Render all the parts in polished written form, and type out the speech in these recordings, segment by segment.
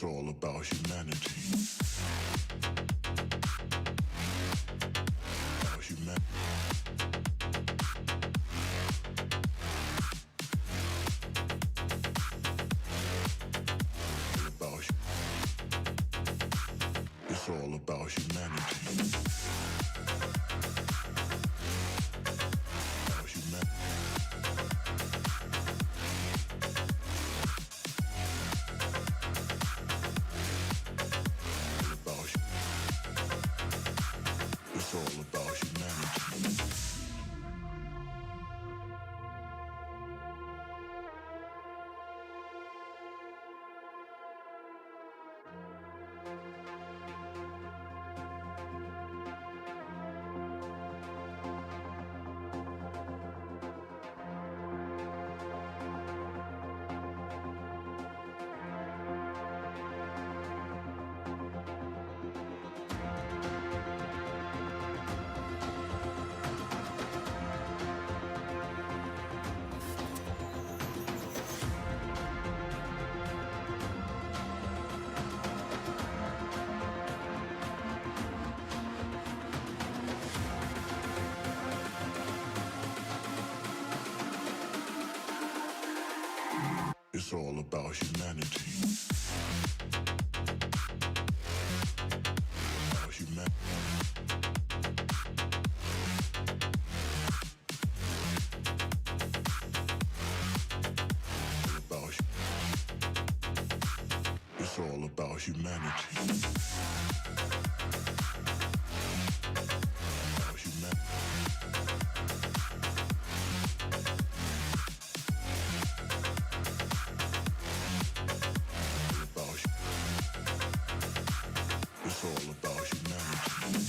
It's all about humanity. About humanity. It's all about humanity. About humanity. It's all about humanity. It's all about humanity. About humanity. It's all about humanity. About humanity. It's all about humanity.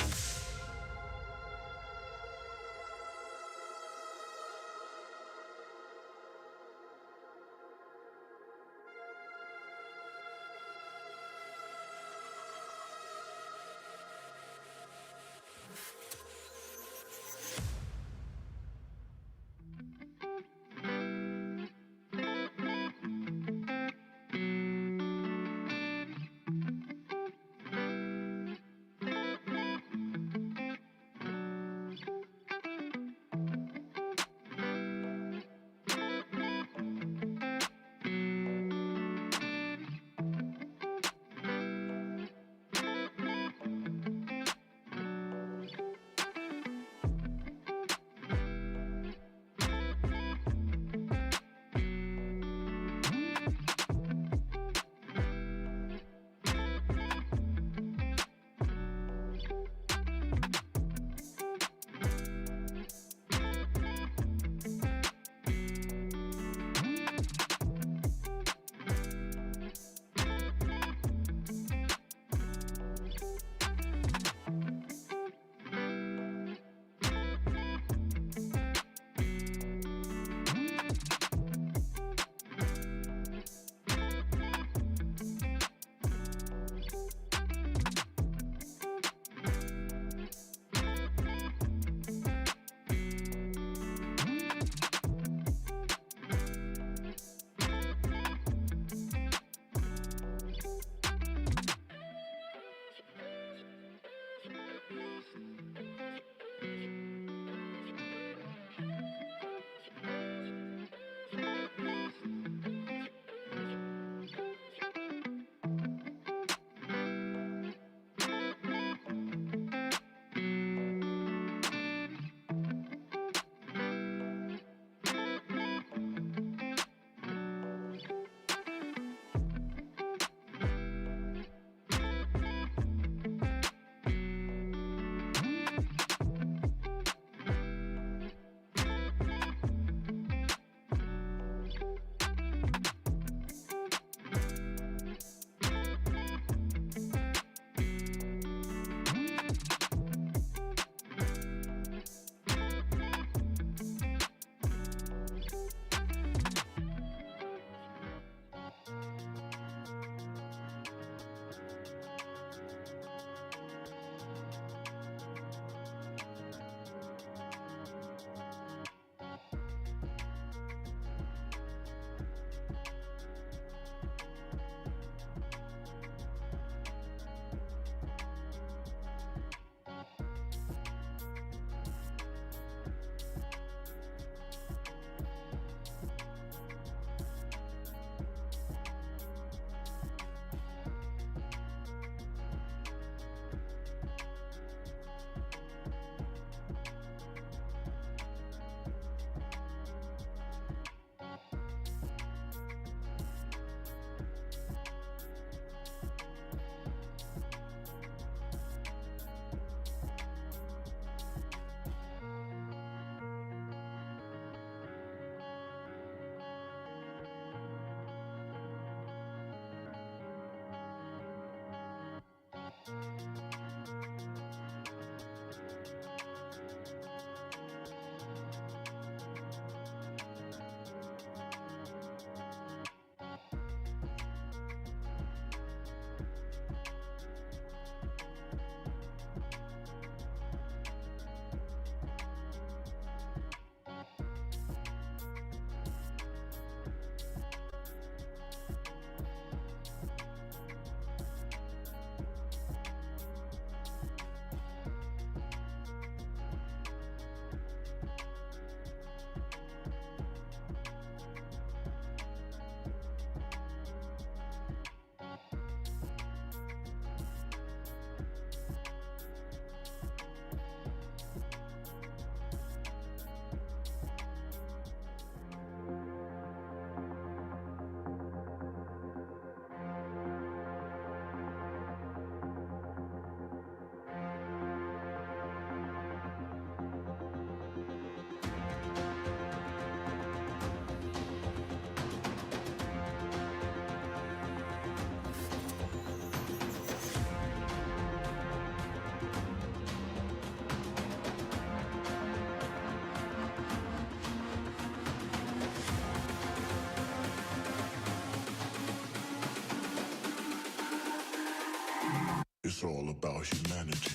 It's all about humanity.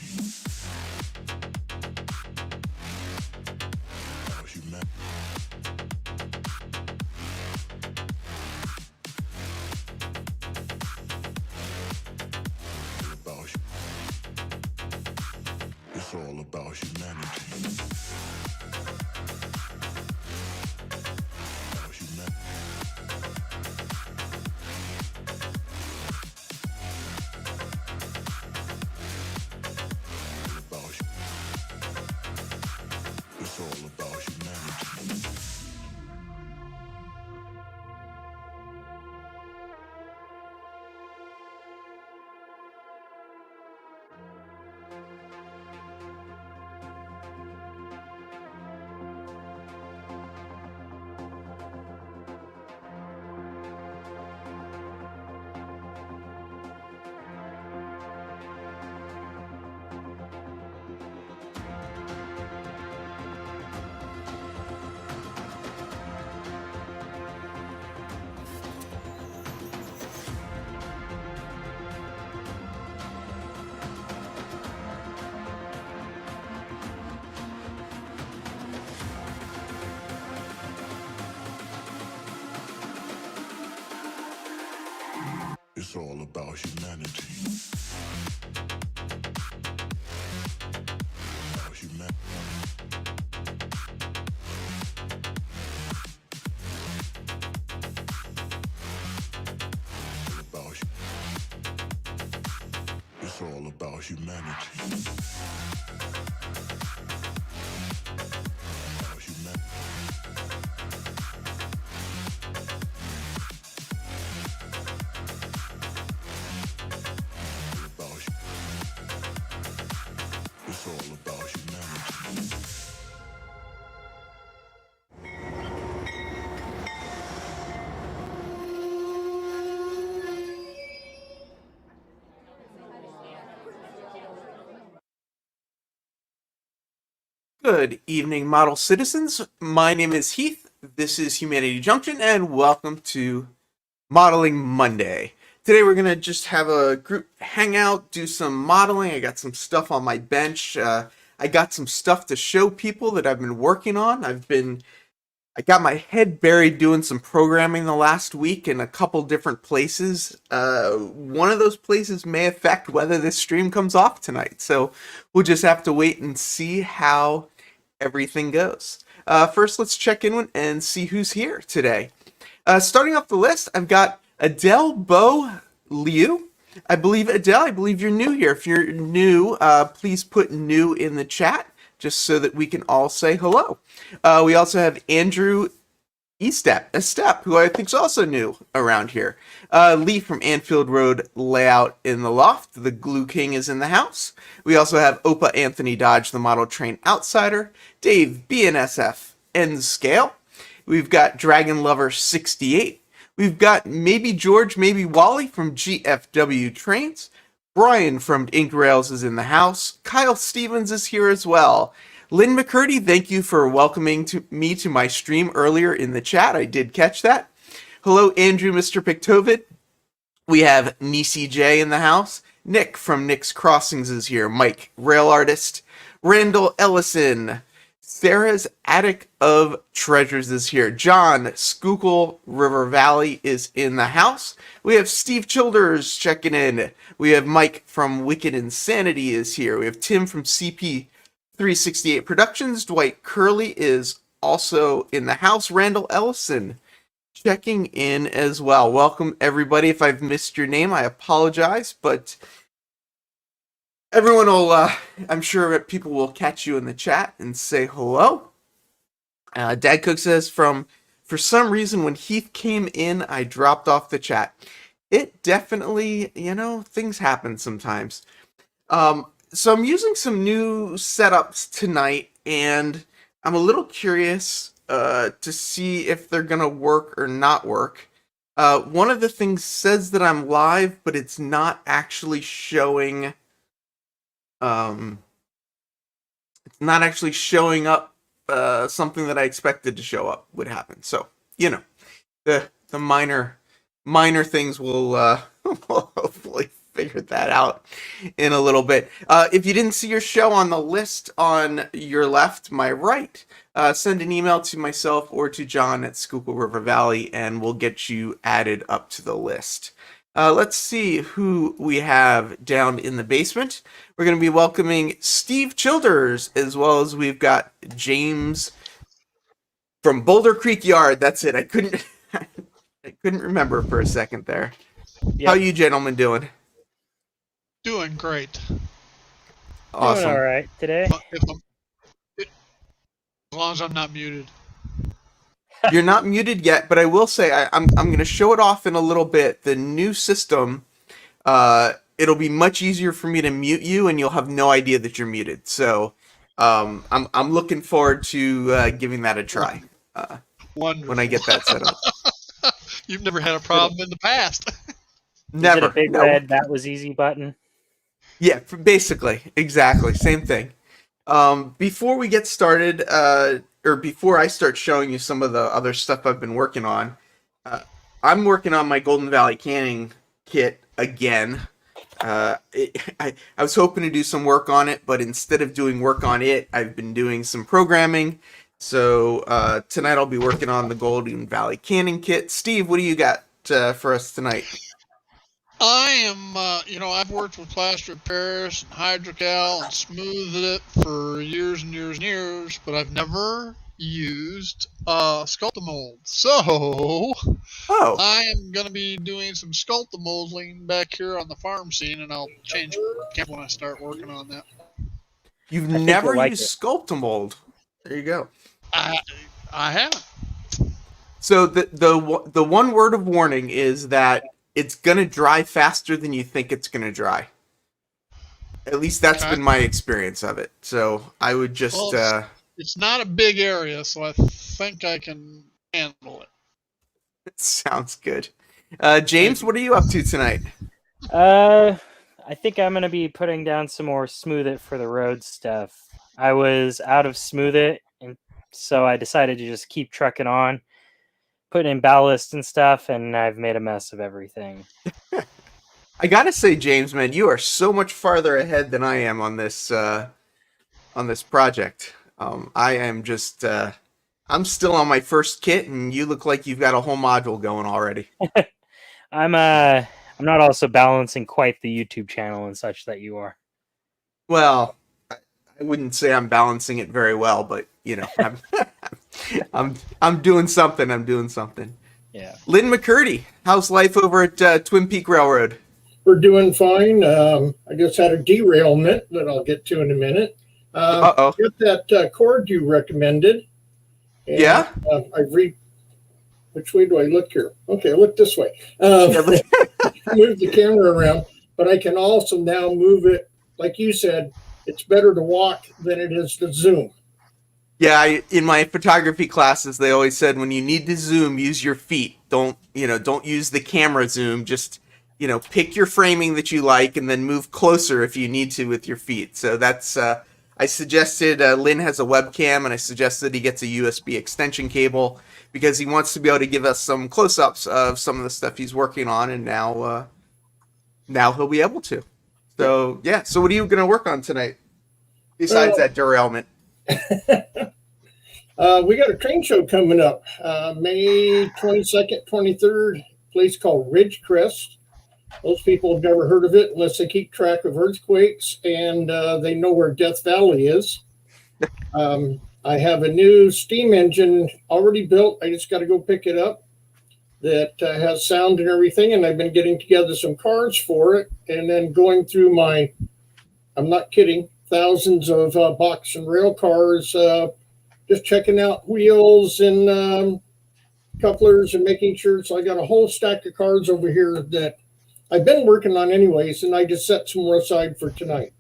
About humanity. It's all about humanity. About humanity. It's all about humanity. It's all about humanity. About humanity. It's all about humanity. About humanity. It's all about humanity. Good evening, model citizens. My name is Heath. This is Humanity Junction, and welcome to Modeling Monday. Today we're going to just have a group hangout, do some modeling. I got some stuff on my bench. I got some stuff to show people that I've been working on. I got my head buried doing some programming the last week in a couple different places. One of those places may affect whether this stream comes off tonight, so we'll just have to wait and see how everything goes. First, let's check in and see who's here today. Starting off the list, I've got Adele Bo Liu. I believe you're new here. If you're new, please put new in the chat just so that we can all say hello. We also have Andrew Estep, who I think is also new around here. Lee from Anfield Road Layout in the Loft. The Glue King is in the house. We also have Opa Anthony Dodge, the Model Train Outsider. Dave BNSF N Scale. We've got Dragon Lover 68. We've got maybe George, maybe Wally from GFW Trains. Brian from Ink Rails is in the house. Kyle Stevens is here as well. Lynn McCurdy, thank you for welcoming me to my stream earlier in the chat. I did catch that. Hello, Andrew, Mr. Pictovid. We have Nisi J in the house. Nick from Nick's Crossings is here. Mike, Rail Artist. Randall Ellison. Sarah's Attic of Treasures is here. John Schuylkill River Valley is in the house. We have Steve Childers checking in. We have Mike from Wicked Insanity is here. We have Tim from CP368 Productions. Dwight Curley is also in the house. Randall Ellison checking in as well. Welcome, everybody. If I've missed your name, I apologize, but everyone will, I'm sure people will catch you in the chat and say hello. Dad Cook says, for some reason, when Heath came in, I dropped off the chat. It definitely, things happen sometimes. So I'm using some new setups tonight, and I'm a little curious to see if they're going to work or not work. One of the things says that I'm live, but it's not actually showing... it's not actually showing up something that I expected to show up would happen. So, the minor things will will hopefully figure that out in a little bit. If you didn't see your show on the list on your left, my right, send an email to myself or to John at Schuylkill River Valley, and we'll get you added up to the list. Let's see who we have down in the basement. We're going to be welcoming Steve Childers, as well as we've got James from Boulder Creek Yard. That's it. I couldn't remember for a second there. Yep. How you gentlemen doing? Doing great. Awesome. Doing all right today. As long as I'm not muted. You're not muted yet, but I will say I'm going to show it off in a little bit. The new system, it'll be much easier for me to mute you, and you'll have no idea that you're muted. So I'm looking forward to giving that a try Wonderful. when I get that set up. You've never had a problem in the past. Never. Is it a big No. red "that was easy" button? Yeah, basically, exactly, same thing. Before we get started, or before I start showing you some of the other stuff I've been working on, I'm working on my Golden Valley canning kit again. I was hoping to do some work on it, but instead of doing work on it, I've been doing some programming. So tonight I'll be working on the Golden Valley canning kit. Steve, what do you got for us tonight? I am, I've worked with plaster Paris and hydrocal and smoothed it for years and years and years, but I've never used Sculptamold. So I am going to be doing some Sculptamolding back here on the farm scene, and I'll change camp when I start working on that. You've never used Sculptamold. There you go. I haven't. So the one word of warning is that it's gonna dry faster than you think it's gonna dry. At least that's been my experience of it. So I would just. Well, it's not a big area, so I think I can handle it. It sounds good. James, what are you up to tonight? I think I'm gonna be putting down some more Smooth It for the road stuff. I was out of Smooth It, and so I decided to just keep trucking on, putting in ballast and stuff, and I've made a mess of everything. I gotta say, James, man, you are so much farther ahead than I am on this project. I am just I'm still on my first kit, and you look like you've got a whole module going already. I'm not also balancing quite the YouTube channel and such that you are. Well, I wouldn't say I'm balancing it very well, but I'm doing something. I'm doing something. Yeah. Lynn McCurdy, how's life over at Twin Peak Railroad? We're doing fine. I just had a derailment that I'll get to in a minute. Get that cord you recommended. And, yeah. Which way do I look here? Okay, I look this way. Move the camera around, but I can also now move it. Like you said, it's better to walk than it is to zoom. Yeah, in my photography classes, they always said when you need to zoom, use your feet. Don't use the camera zoom. Just, pick your framing that you like and then move closer if you need to with your feet. So that's, I suggested, Lynn has a webcam, and I suggested he gets a USB extension cable because he wants to be able to give us some close-ups of some of the stuff he's working on, and now he'll be able to. So, yeah. So what are you going to work on tonight besides that derailment? We got a train show coming up, May 22nd, 23rd, place called Ridgecrest. Most people have never heard of it unless they keep track of earthquakes and they know where Death Valley is. I have a new steam engine already built. I just got to go pick it up that has sound and everything, and I've been getting together some cars for it and then going through I'm not kidding, thousands of box and rail cars, just checking out wheels and couplers and making sure. So I got a whole stack of cars over here that I've been working on anyways, and I just set some more aside for tonight.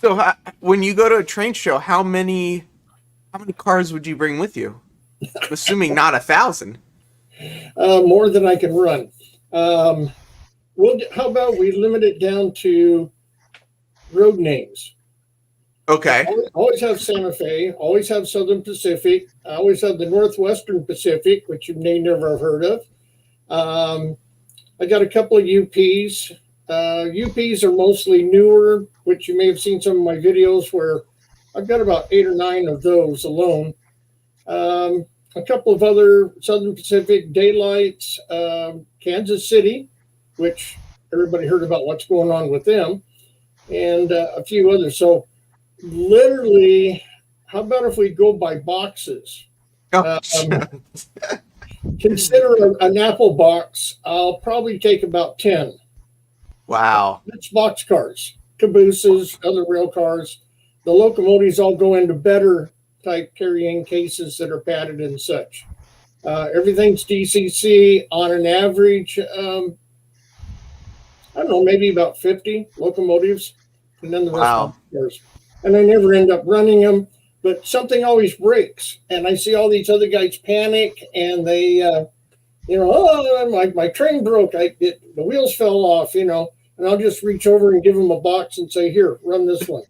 So when you go to a train show, how many cars would you bring with you? I'm assuming not 1,000. More than I can run. How about we limit it down to road names? Okay. Always have Santa Fe, always have Southern Pacific, I always have the Northwestern Pacific, which you may never have heard of. I got a couple of UPs, UPs are mostly newer, which you may have seen some of my videos where I've got about 8 or 9 of those alone. A couple of other Southern Pacific daylights, Kansas City, which everybody heard about what's going on with them, and a few others. So literally, how about if we go by boxes? Oh, Consider an Apple box. I'll probably take about 10. wow. That's boxcars, cabooses, other rail cars. The locomotives all go into better type carrying cases that are padded and such. Everything's DCC on an average. I don't know, maybe about 50 locomotives, and then the rest Wow. of cars. And I never end up running them, but something always breaks, and I see all these other guys panic, and they, oh, my train broke. The wheels fell off, and I'll just reach over and give them a box and say, here, run this one.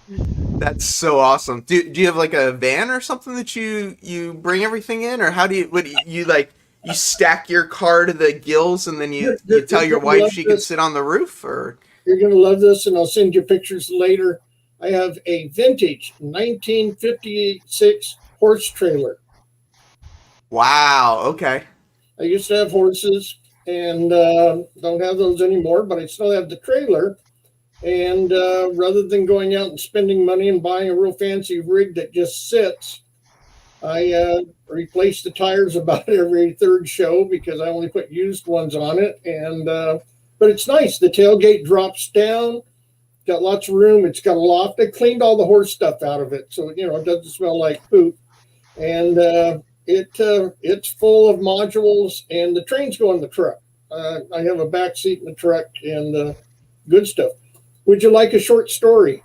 That's so awesome. Do you have like a van or something that you bring everything in, or how do you like you stack your car to the gills and then you tell your wife she can sit on the roof? Or you're gonna love this, and I'll send you pictures later. I have a vintage 1956 horse trailer. wow, okay. I used to have horses, and don't have those anymore, but I still have the trailer. And rather than going out and spending money and buying a real fancy rig that just sits, I replace the tires about every third show because I only put used ones on it. And but it's nice. The tailgate drops down. Got lots of room. It's got a loft. I cleaned all the horse stuff out of it, so it doesn't smell like poop. And it's full of modules, and the trains go in the truck. I have a back seat in the truck and good stuff. Would you like a short story?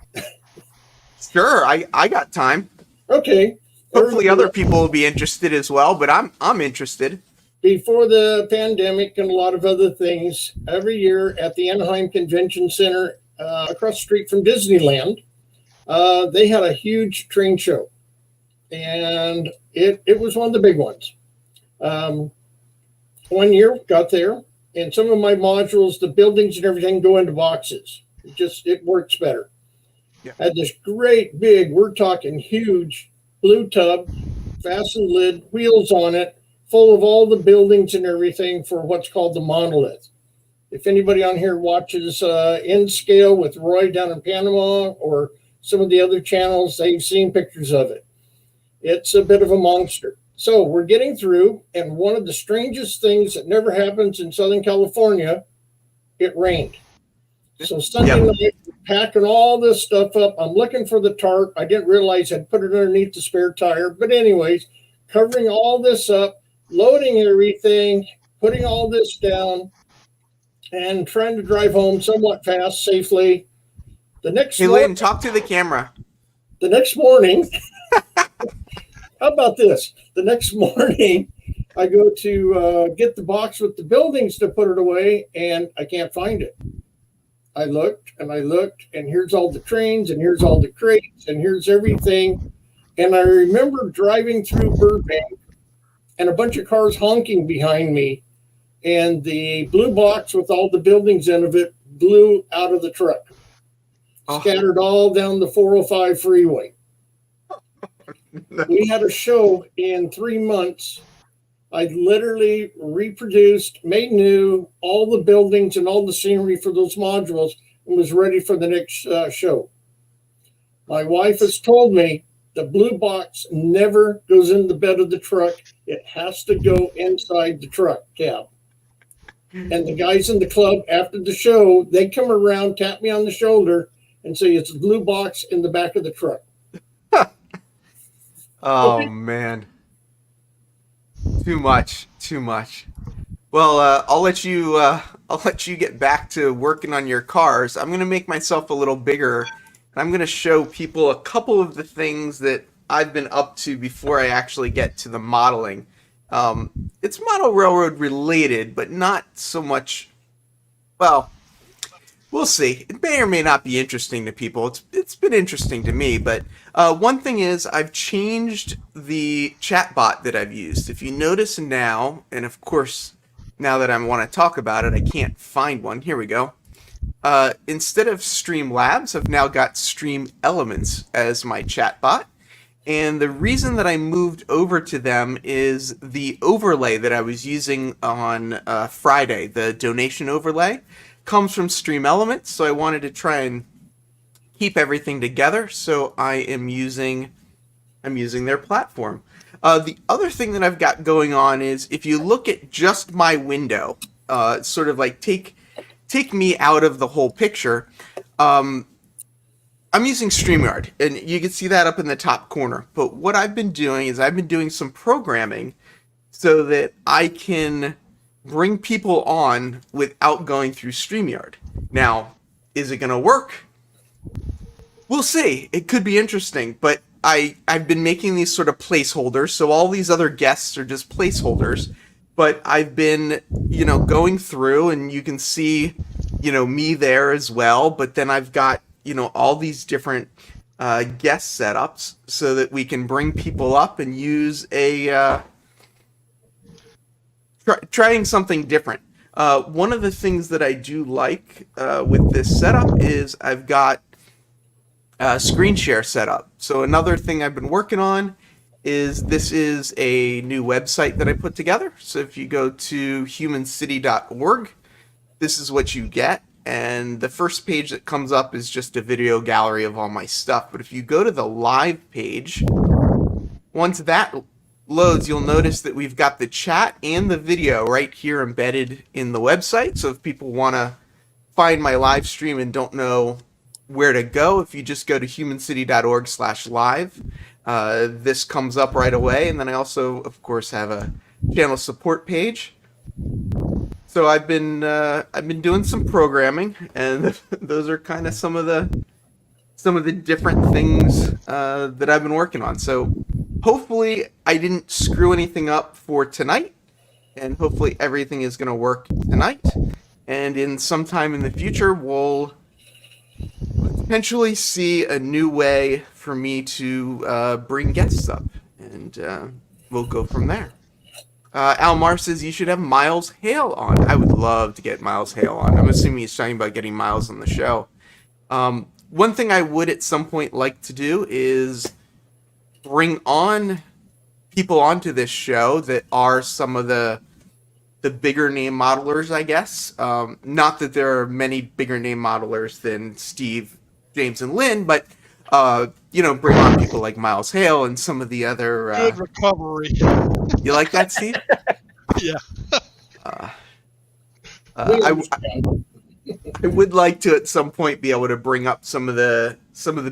Sure, I got time. Okay. Hopefully other people will be interested as well, but I'm interested. Before the pandemic and a lot of other things, every year at the Anaheim Convention Center, across the street from Disneyland, they had a huge train show. And it was one of the big ones. 1 year, got there, and some of my modules, the buildings and everything go into boxes. It works better. Yeah. Had this great big, we're talking huge blue tub, fastened lid, wheels on it, full of all the buildings and everything for what's called the monolith. If anybody on here watches In Scale with Roy down in Panama or some of the other channels, they've seen pictures of it. It's a bit of a monster. So we're getting through, and one of the strangest things that never happens in Southern California, it rained. So Sunday night, packing all this stuff up. I'm looking for the tarp. I didn't realize I'd put it underneath the spare tire. But anyways, covering all this up, loading everything, putting all this down, and trying to drive home somewhat fast, safely. Hey, Lynn, talk to the camera. The next morning, how about this? The next morning, I go to get the box with the buildings to put it away, and I can't find it. I looked, and here's all the trains, and here's all the crates, and here's everything. And I remember driving through Burbank, and a bunch of cars honking behind me, and the blue box with all the buildings in of it blew out of the truck, scattered all down the 405 freeway. We had a show in 3 months. I literally reproduced, made new, all the buildings and all the scenery for those modules, and was ready for the next show. My wife has told me the blue box never goes in the bed of the truck. It has to go inside the truck cab. And the guys in the club after the show, they come around, tap me on the shoulder, and say, it's a blue box in the back of the truck. Oh, man. Too much. Well, I'll let you get back to working on your cars. I'm gonna make myself a little bigger, and I'm gonna show people a couple of the things that I've been up to before I actually get to the modeling. It's model railroad related, but not so much. Well, we'll see. It may or may not be interesting to people. It's been interesting to me, but one thing is I've changed the chat bot that I've used. If you notice now, and of course now that I want to talk about it, I can't find one. Here we go. Instead of Streamlabs, I've now got Stream Elements as my chatbot. And the reason that I moved over to them is the overlay that I was using on Friday, the donation overlay, comes from Stream Elements. So I wanted to try and keep everything together. So I'm using their platform. The other thing that I've got going on is if you look at just my window, sort of like take me out of the whole picture. I'm using StreamYard, and you can see that up in the top corner. But what I've been doing is I've been doing some programming so that I can bring people on without going through StreamYard. Now, is it going to work? We'll see. It could be interesting, but I've been making these sort of placeholders, so all these other guests are just placeholders. But I've been, going through, and you can see, me there as well. But then I've got, all these different guest setups so that we can bring people up and use trying something different. One of the things that I do like with this setup is I've got screen share setup. So another thing I've been working on is this is a new website that I put together. So if you go to humancity.org, this is what you get. And the first page that comes up is just a video gallery of all my stuff. But if you go to the live page, once that loads, you'll notice that we've got the chat and the video right here embedded in the website. So if people want to find my live stream and don't know where to go, if you just go to humancity.org/live, this comes up right away. And then I also, of course, have a channel support page. So I've been doing some programming, and those are kind of some of the different things that I've been working on. So hopefully I didn't screw anything up for tonight, and hopefully everything is going to work tonight. And in some time in the future, we'll potentially see a new way for me to bring guests up, and we'll go from there. Almar says you should have Miles Hale on. I would love to get Miles Hale on. I'm assuming he's talking about getting Miles on the show. One thing I would at some point like to do is bring on people onto this show that are some of the bigger name modelers, I guess. Not that there are many bigger name modelers than Steve, James, and Lynn, but bring on people like Miles Hale and some of the other. Good recovery. You like that, Steve? Yeah. I would like to at some point be able to bring up some of the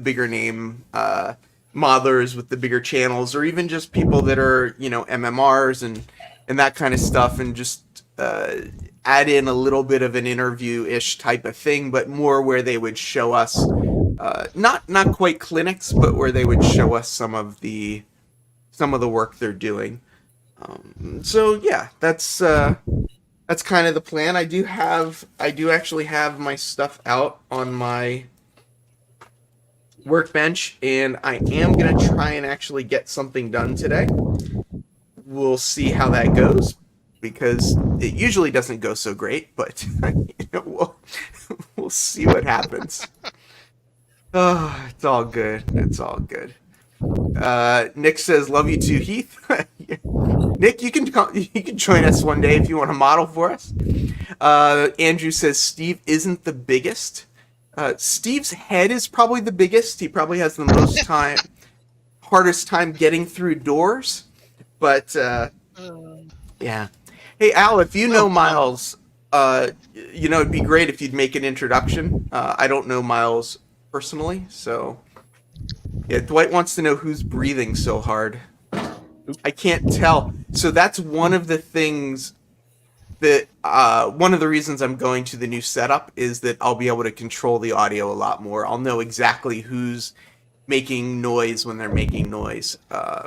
bigger name modelers with the bigger channels, or even just people that are MMRs and that kind of stuff, and just add in a little bit of an interview-ish type of thing, but more where they would show us not quite clinics, but where they would show us some of the work they're doing. So yeah, that's kind of the plan. I do actually have my stuff out on my workbench, and I am gonna try and actually get something done today. We'll see how that goes, because it usually doesn't go so great, but we'll see what happens. Oh, it's all good. It's all good. Nick says, "Love you too, Heath." Nick, you can join us one day if you want to model for us. Andrew says Steve isn't the biggest. Steve's head is probably the biggest. He probably has the most hardest time getting through doors. But yeah. Hey Al, if you know Miles, it'd be great if you'd make an introduction. I don't know Miles personally, so yeah. Dwight wants to know who's breathing so hard. I can't tell. So that's one of the things that one of the reasons I'm going to the new setup is that I'll be able to control the audio a lot more. I'll know exactly who's making noise when they're making noise,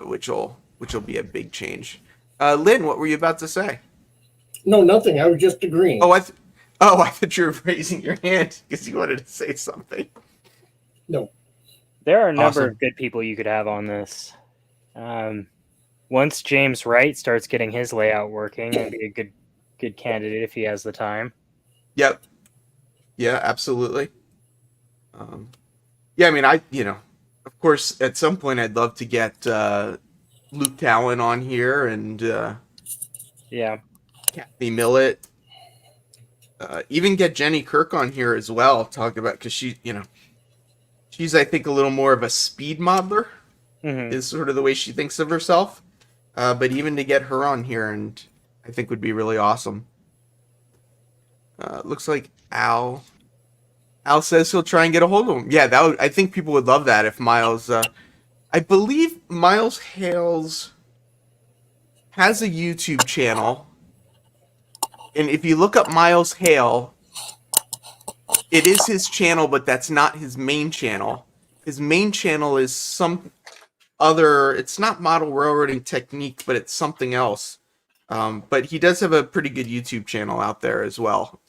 which will be a big change. Lynn, what were you about to say? No, nothing. I was just agreeing. I thought you were raising your hand because you wanted to say something. No. There are a number Awesome. of good people you could have on this. Once James Wright starts getting his layout working, it'll be a good good candidate if he has the time. Yep. Yeah, absolutely. Yeah, I mean, of course, at some point I'd love to get Luke Talon on here and Yeah. Kathy Millett. Even get Jenny Kirk on here as well, talk about, because she's, I think, a little more of a speed modeler, Mm-hmm. is sort of the way she thinks of herself. But even to get her on here, and I think would be really awesome. Looks like Al says he'll try and get a hold of him. Yeah, I think people would love that if Miles. I believe Miles Hales has a YouTube channel, and if you look up Miles Hale, it is his channel, but that's not his main channel. His main channel is some other. It's not model railroading technique, but it's something else. But he does have a pretty good YouTube channel out there as well.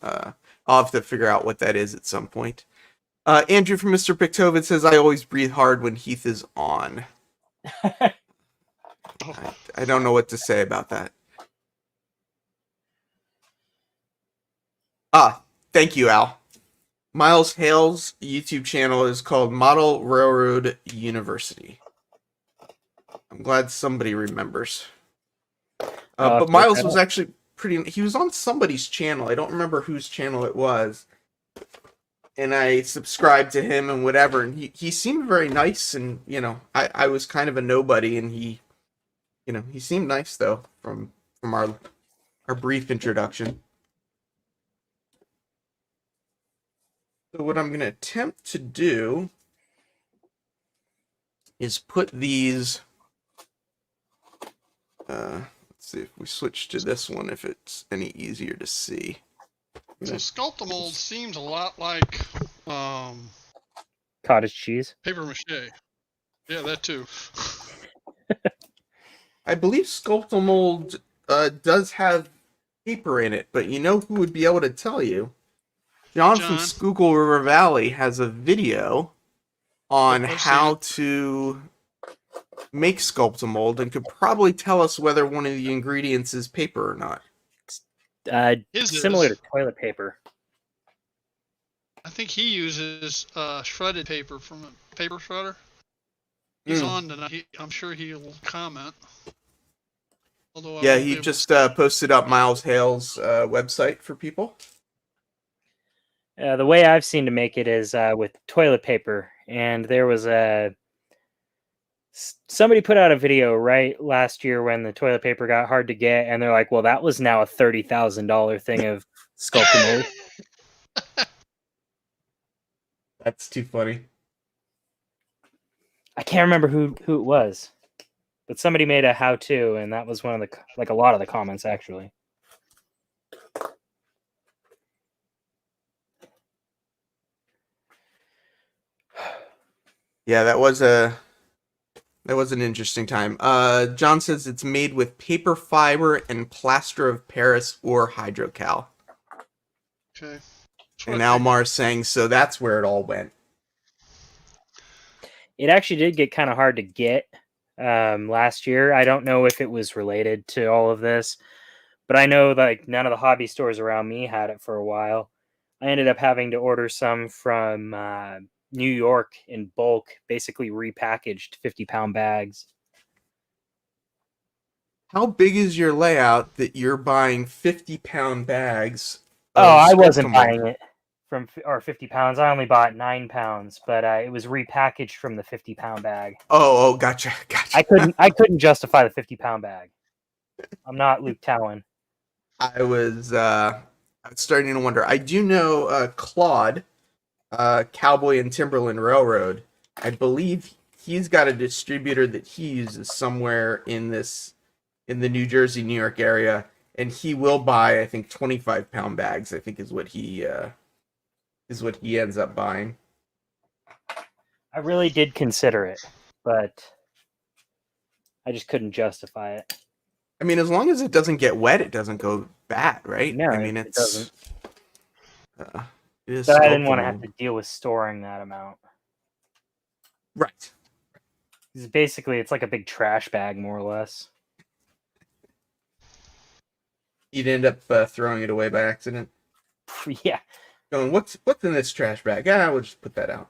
I'll have to figure out what that is at some point. Andrew from Mr. Pictovid says, I always breathe hard when Heath is on. I don't know what to say about that. Thank you, Al. Miles Hale's YouTube channel is called Model Railroad University. I'm glad somebody remembers. But Miles was actually he was on somebody's channel. I don't remember whose channel it was. And I subscribed to him and whatever, and he seemed very nice, and I was kind of a nobody, and he seemed nice though from our brief introduction. So what I'm gonna attempt to do is put these. Let's see if we switch to this one, if it's any easier to see. So Sculptamold seems a lot like cottage cheese. paper mache. Yeah, that too. I believe Sculptamold does have paper in it, but you know who would be able to tell you? John from Schuylkill River Valley has a video on how to make Sculptamold and could probably tell us whether one of the ingredients is paper or not. Similar to toilet paper. I think he uses shredded paper from a paper shredder. He's on tonight. I'm sure he'll comment. Although yeah, he just posted up Miles Hale's website for people. The way I've seen to make it is with toilet paper, and there was somebody put out a video right last year when the toilet paper got hard to get, and they're like, well, that was now a $30,000 thing of Sculptamold. That's too funny. I can't remember who it was, but somebody made a how-to, and that was one of the a lot of the comments actually. Yeah, that was an interesting time. John says it's made with paper fiber and plaster of Paris or hydrocal. Okay. And Almar's saying, so that's where it all went. It actually did get kind of hard to get last year. I don't know if it was related to all of this, but I know none of the hobby stores around me had it for a while. I ended up having to order some from New York in bulk, basically repackaged 50-pound bags. How big is your layout that you're buying 50-pound bags? Oh, I wasn't buying it from 50 pounds. I only bought 9 pounds, but it was repackaged from the 50-pound bag. Oh, gotcha. I couldn't justify the 50-pound bag. I'm not Luke Talon. I was starting to wonder. I do know Claude, Cowboy and Timberland Railroad. I believe he's got a distributor that he uses somewhere in the New Jersey, New York area, and he will buy, I think, 25-pound bags. I think is what he ends up buying. I really did consider it, but I just couldn't justify it. I mean, as long as it doesn't get wet, it doesn't go bad, right? No, I mean, it doesn't. It is. But I didn't want to have to deal with storing that amount. Right. Basically, it's like a big trash bag, more or less. You'd end up throwing it away by accident. Yeah. Going, what's in this trash bag? We'll just put that out.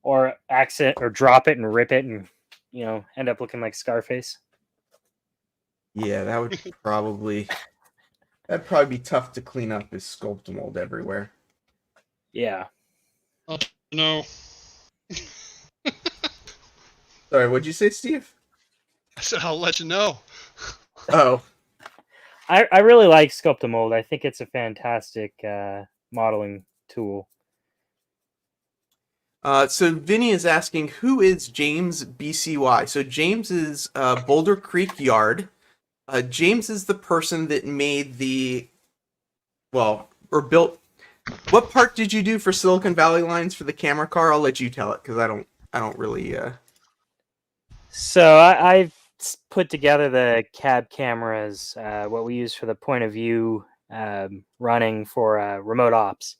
Or accident, or drop it and rip it and, end up looking like Scarface. Yeah, that'd probably be tough to clean up his sculpt mold everywhere. Yeah. No. Sorry, what'd you say, Steve? I said I'll let you know. Oh. I really like Sculpt-A-Mold. I think it's a fantastic modeling tool. So Vinny is asking, who is James BCY? So James is Boulder Creek Yard. James is the person that made built. What part did you do for Silicon Valley Lines for the camera car? I'll let you tell it because I don't really. So I've put together the cab cameras, what we use for the point of view running for remote ops.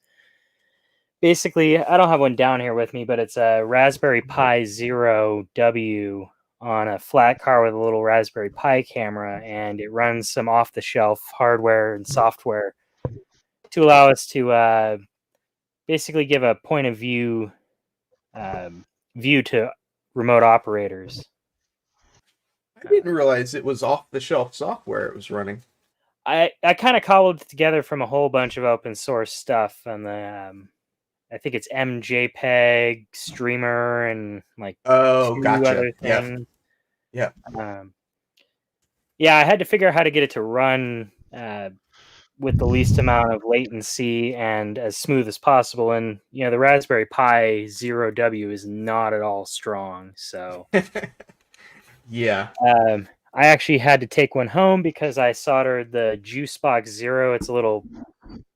Basically, I don't have one down here with me, but it's a Raspberry Pi Zero W on a flat car with a little Raspberry Pi camera, and it runs some off-the-shelf hardware and software to allow us to basically give a point of view to remote operators. I didn't realize it was off-the-shelf software it was running. I kind of cobbled it together from a whole bunch of open source stuff, and the I think it's MJPEG, Streamer, and like gotcha. other things. Yeah. Yeah, I had to figure out how to get it to run with the least amount of latency and as smooth as possible. And the Raspberry Pi Zero W is not at all strong, so. Yeah. I actually had to take one home because I soldered the Juicebox Zero. It's a little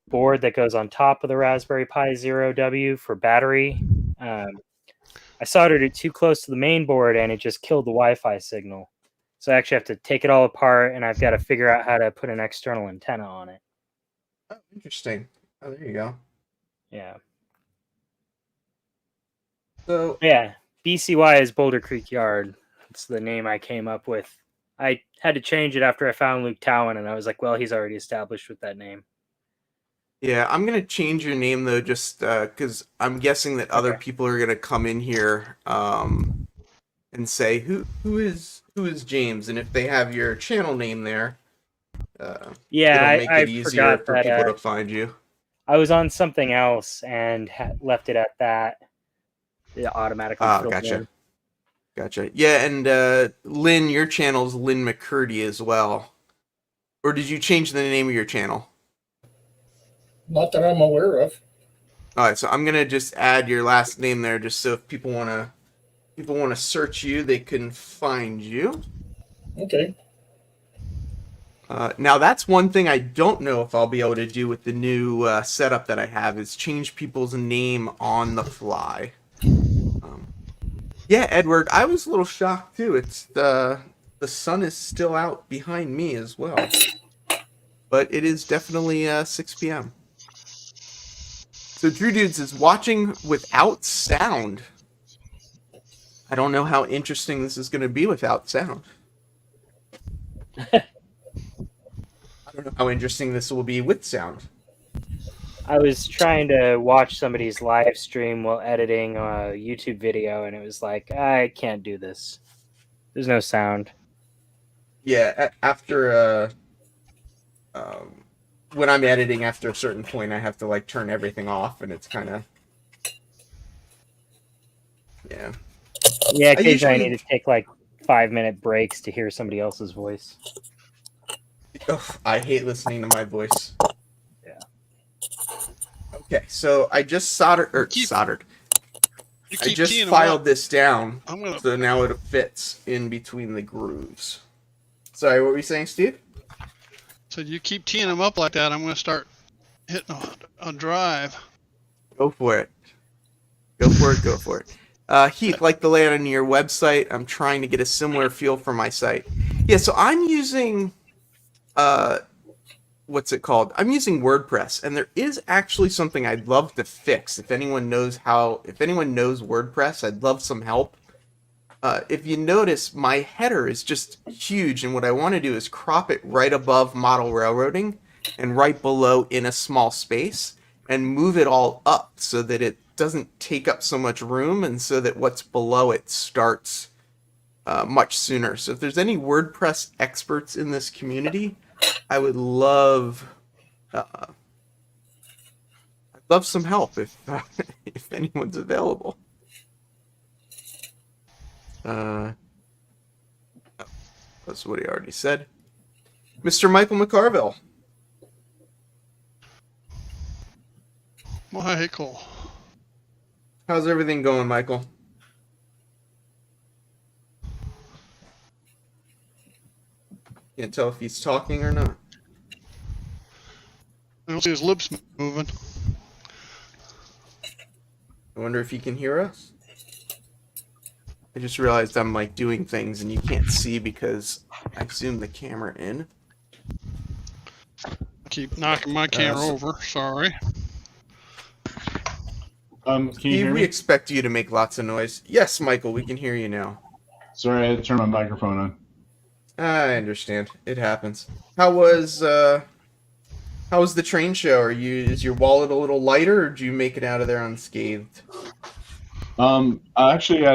board that goes on top of the Raspberry Pi Zero W for battery. I soldered it too close to the main board and it just killed the Wi-Fi signal. So I actually have to take it all apart, and I've got to figure out how to put an external antenna on it. Oh, interesting. Oh, there you go. Yeah. So yeah, BCY is Boulder Creek Yard. It's the name I came up with. I had to change it after I found Luke Towan, and I was like, well, he's already established with that name. Yeah, I'm gonna change your name though, just because I'm guessing that other people are gonna come in here and say who is James, and if they have your channel name there, it'll make it easier for people to find you. I was on something else and left it at that. It automatically. Gotcha. Yeah, and Lynn, your channel's Lynn McCurdy as well. Or did you change the name of your channel? Not that I'm aware of. All right, so I'm gonna just add your last name there, just so if people wanna search you, they can find you. Okay. Now that's one thing I don't know if I'll be able to do with the new setup that I have, is change people's name on the fly. Yeah, Edward, I was a little shocked too. It's the sun is still out behind me as well, but it is definitely 6 p.m. So Drew Dudes is watching without sound. I don't know how interesting this is going to be without sound. I don't know how interesting this will be with sound. I was trying to watch somebody's live stream while editing a YouTube video, and it was like, I can't do this. There's no sound. Yeah, after when I'm editing, after a certain point, I have to like turn everything off, and it's kind of yeah. Yeah, occasionally I need to take like 5-minute breaks to hear somebody else's voice. Oh, I hate listening to my voice. Yeah. Okay, so I just soldered. I just filed this down, so now it fits in between the grooves. Sorry, what were you saying, Steve? So you keep teeing them up like that, I'm going to start hitting a drive. Go for it. Go for it. Heath, like the layout on your website, I'm trying to get a similar feel for my site. Yeah, so I'm using, what's it called? I'm using WordPress, and there is actually something I'd love to fix. If anyone knows WordPress, I'd love some help. If you notice, my header is just huge, and what I want to do is crop it right above model railroading. and right below in a small space, and move it all up so that it doesn't take up so much room, and so that what's below it starts much sooner. So if there's any WordPress experts in this community, I would love some help if if anyone's available. That's what he already said. Mr. Michael McCarville. Michael. How's everything going, Michael? Can't tell if he's talking or not. I don't see his lips moving. I wonder if he can hear us. I just realized I'm like doing things and you can't see because I zoomed the camera in. I keep knocking my camera over. Sorry. Can you Steve, hear we me? expect you to make lots of noise. Yes, Michael, we can hear you now. Sorry, I had to turn my microphone on. I understand. It happens. How was the train show? Is your wallet a little lighter, or did you make it out of there unscathed? Actually,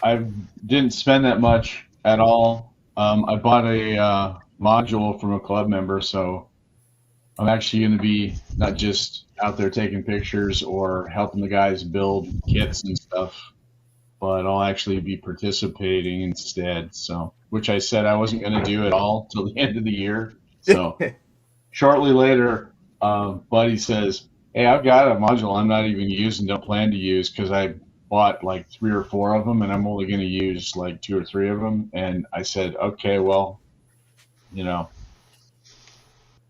I didn't spend that much at all. I bought a module from a club member, so I'm actually going to be not just out there taking pictures or helping the guys build kits and stuff, but I'll actually be participating instead. So, which I said I wasn't going to do at all till the end of the year. So, shortly later, Buddy says, "Hey, I've got a module I'm not even using, don't plan to use because I bought like 3 or 4 of them and I'm only going to use like 2 or 3 of them." And I said, "Okay, well, you know."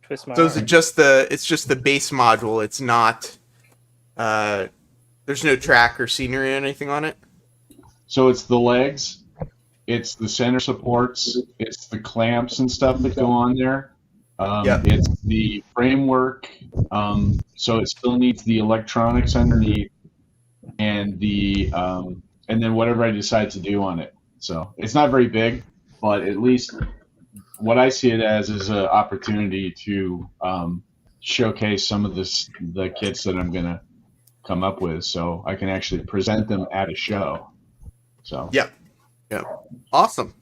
Twist my So is arm. it it's just the base module? It's not. There's no track or scenery or anything on it. So it's the legs, it's the center supports, it's the clamps and stuff that go on there. Yep. It's the framework. So it still needs the electronics underneath, and and then whatever I decide to do on it. So it's not very big, but at least what I see it as is an opportunity to showcase some of the kits that I'm gonna come up with, so I can actually present them at a show. So Yep. Awesome.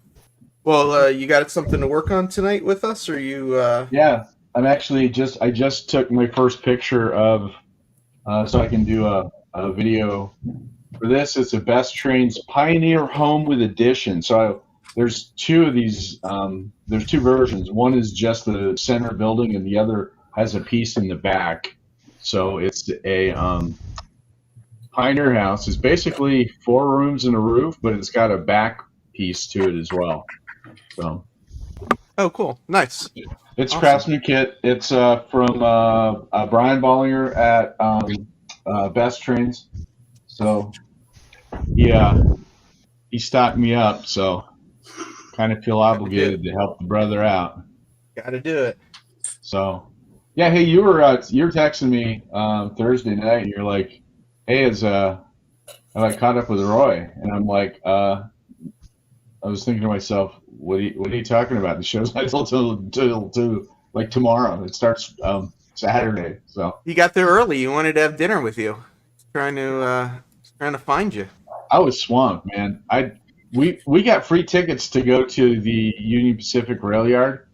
Well, you got something to work on tonight with us, or you? yeah, I just took my first picture of so I can do a video for this. It's a Best Trains Pioneer Home with Addition. So there's 2 of these. There's 2 versions. One is just the center building, and the other has a piece in the back. So it's a Pioneer house. It's basically 4 rooms and a roof, but it's got a back piece to it as well. So Oh, cool. Nice. it's Awesome. Craftsman kit. It's from Brian Bollinger at Best Trains. So he stocked me up. So kind of feel obligated to help the brother out. Got to do it. So yeah, hey, you're texting me Thursday night, and you're like, "Hey, have I caught up with Roy?" And I'm like, I was thinking to myself, what are you talking about? The show's not till like tomorrow. It starts Saturday. So You got there early. You wanted to have dinner with you. Trying to find you. I was swamped, man. We got free tickets to go to the Union Pacific Rail Yard,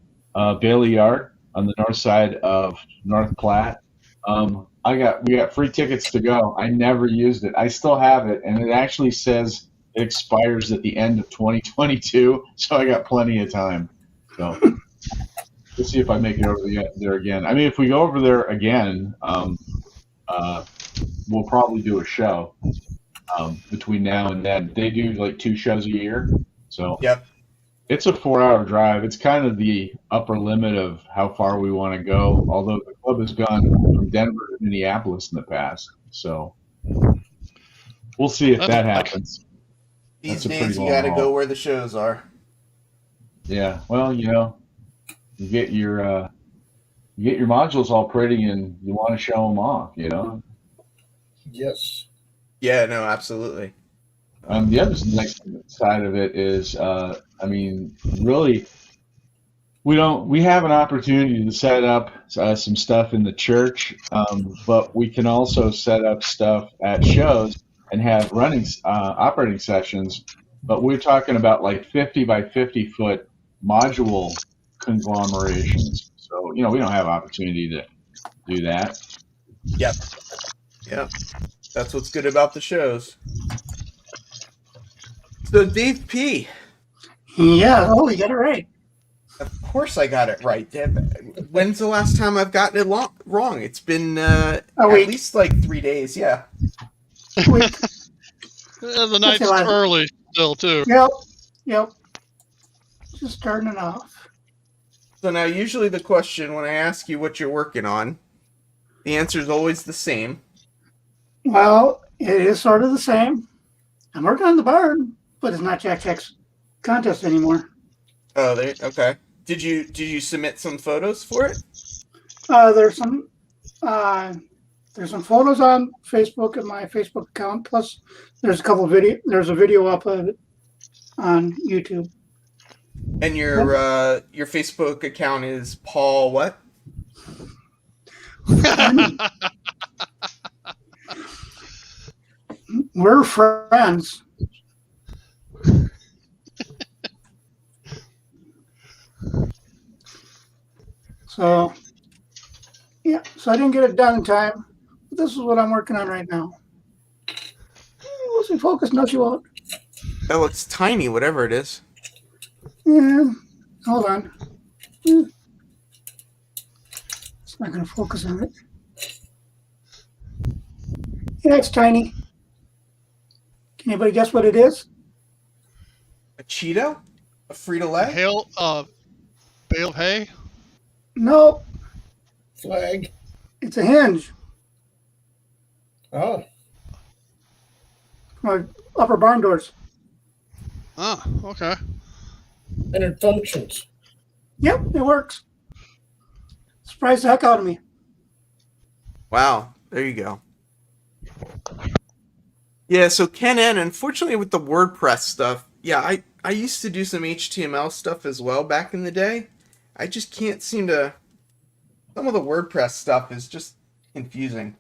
Bailey Yard on the north side of North Platte. We got free tickets to go. I never used it. I still have it, and it actually says it expires at the end of 2022, so I got plenty of time. So we'll see if I make it over there again. I mean, if we go over there again, we'll probably do a show between now and then. They do like 2 shows a year, so Yep. it's a 4-hour drive. It's kind of the upper limit of how far we want to go, although the club has gone from Denver to Minneapolis in the past. So we'll see if that happens. These That's a pretty days, you long got to haul. go where the shows are. Yeah, well, you get your modules all pretty, and you want to show them off, Yes. Yeah, no, absolutely. The other nice side of it is, really, We have an opportunity to set up some stuff in the church, but we can also set up stuff at shows and have operating sessions. But we're talking about like 50 by 50 foot module conglomerations. So, we don't have opportunity to do that. Yep. That's what's good about the shows. So Dave P. Yeah. Oh, you got it right. Of course I got it right. When's the last time I've gotten it wrong? It's been at week. least like 3 days. Yeah. Week. The night's early still, too. Yep. Just starting it off. So now usually the question when I ask you what you're working on, the answer is always the same. Well, it is sort of the same. I'm working on the barn, but it's not Jack Jack's contest anymore. Oh, okay. Did you submit some photos for it? There's some photos on Facebook at my Facebook account. Plus, there's a couple of There's a video up of it on YouTube. And your Facebook account is Paul what? We're friends. So, yeah. So I didn't get it done in time. But this is what I'm working on right now. Will she focus? No, she won't. That looks tiny, whatever it is. Yeah. Hold on. It's not going to focus on it. Yeah, it's tiny. Can anybody guess what it is? A Cheeto? A Frito-Lay? Bale of hay? Nope. Flag. It's a hinge. Oh, My upper barn doors. Oh, okay. and it functions. Yep, it works. Surprised the heck out of me. Wow, there you go. Yeah, so Ken N, unfortunately with the WordPress stuff, yeah, I used to do some HTML stuff as well back in the day. I just can't seem to... Some of the WordPress stuff is just confusing.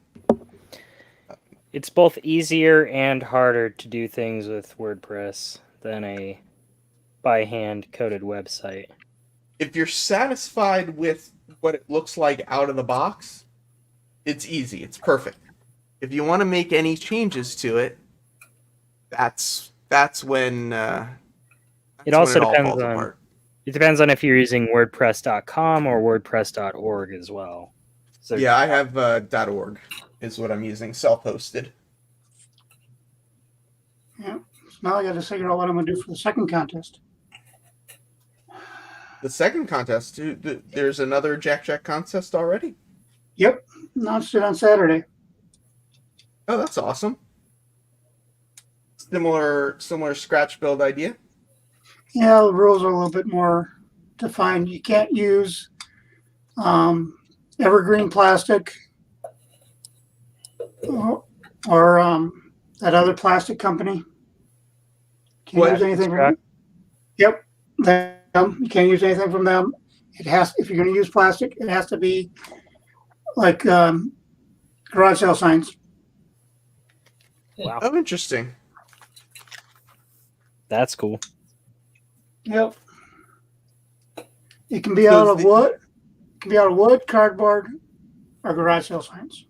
It's both easier and harder to do things with WordPress than a by hand coded website. If you're satisfied with what it looks like out of the box, it's easy. It's perfect. If you want to make any changes to it, that's when It also all depends falls on apart. it depends on if you're using WordPress.com or WordPress.org as well. So Yeah, I have .org is what I'm using, self-hosted. Yeah. So now I got to figure out what I'm going to do for the second contest. The second contest, there's another Jack contest already? Yep. Announced it on Saturday. Oh, that's awesome. Similar scratch build idea? Yeah, the rules are a little bit more defined. You can't use evergreen plastic or that other plastic company. Can't What? use anything from them. Yep. You can't use anything from them. It has, if you're going to use plastic, it has to be like garage sale signs. wow, Oh, interesting. that's cool. Yep. It can be out of wood. It can be out of wood, cardboard, or garage sale signs.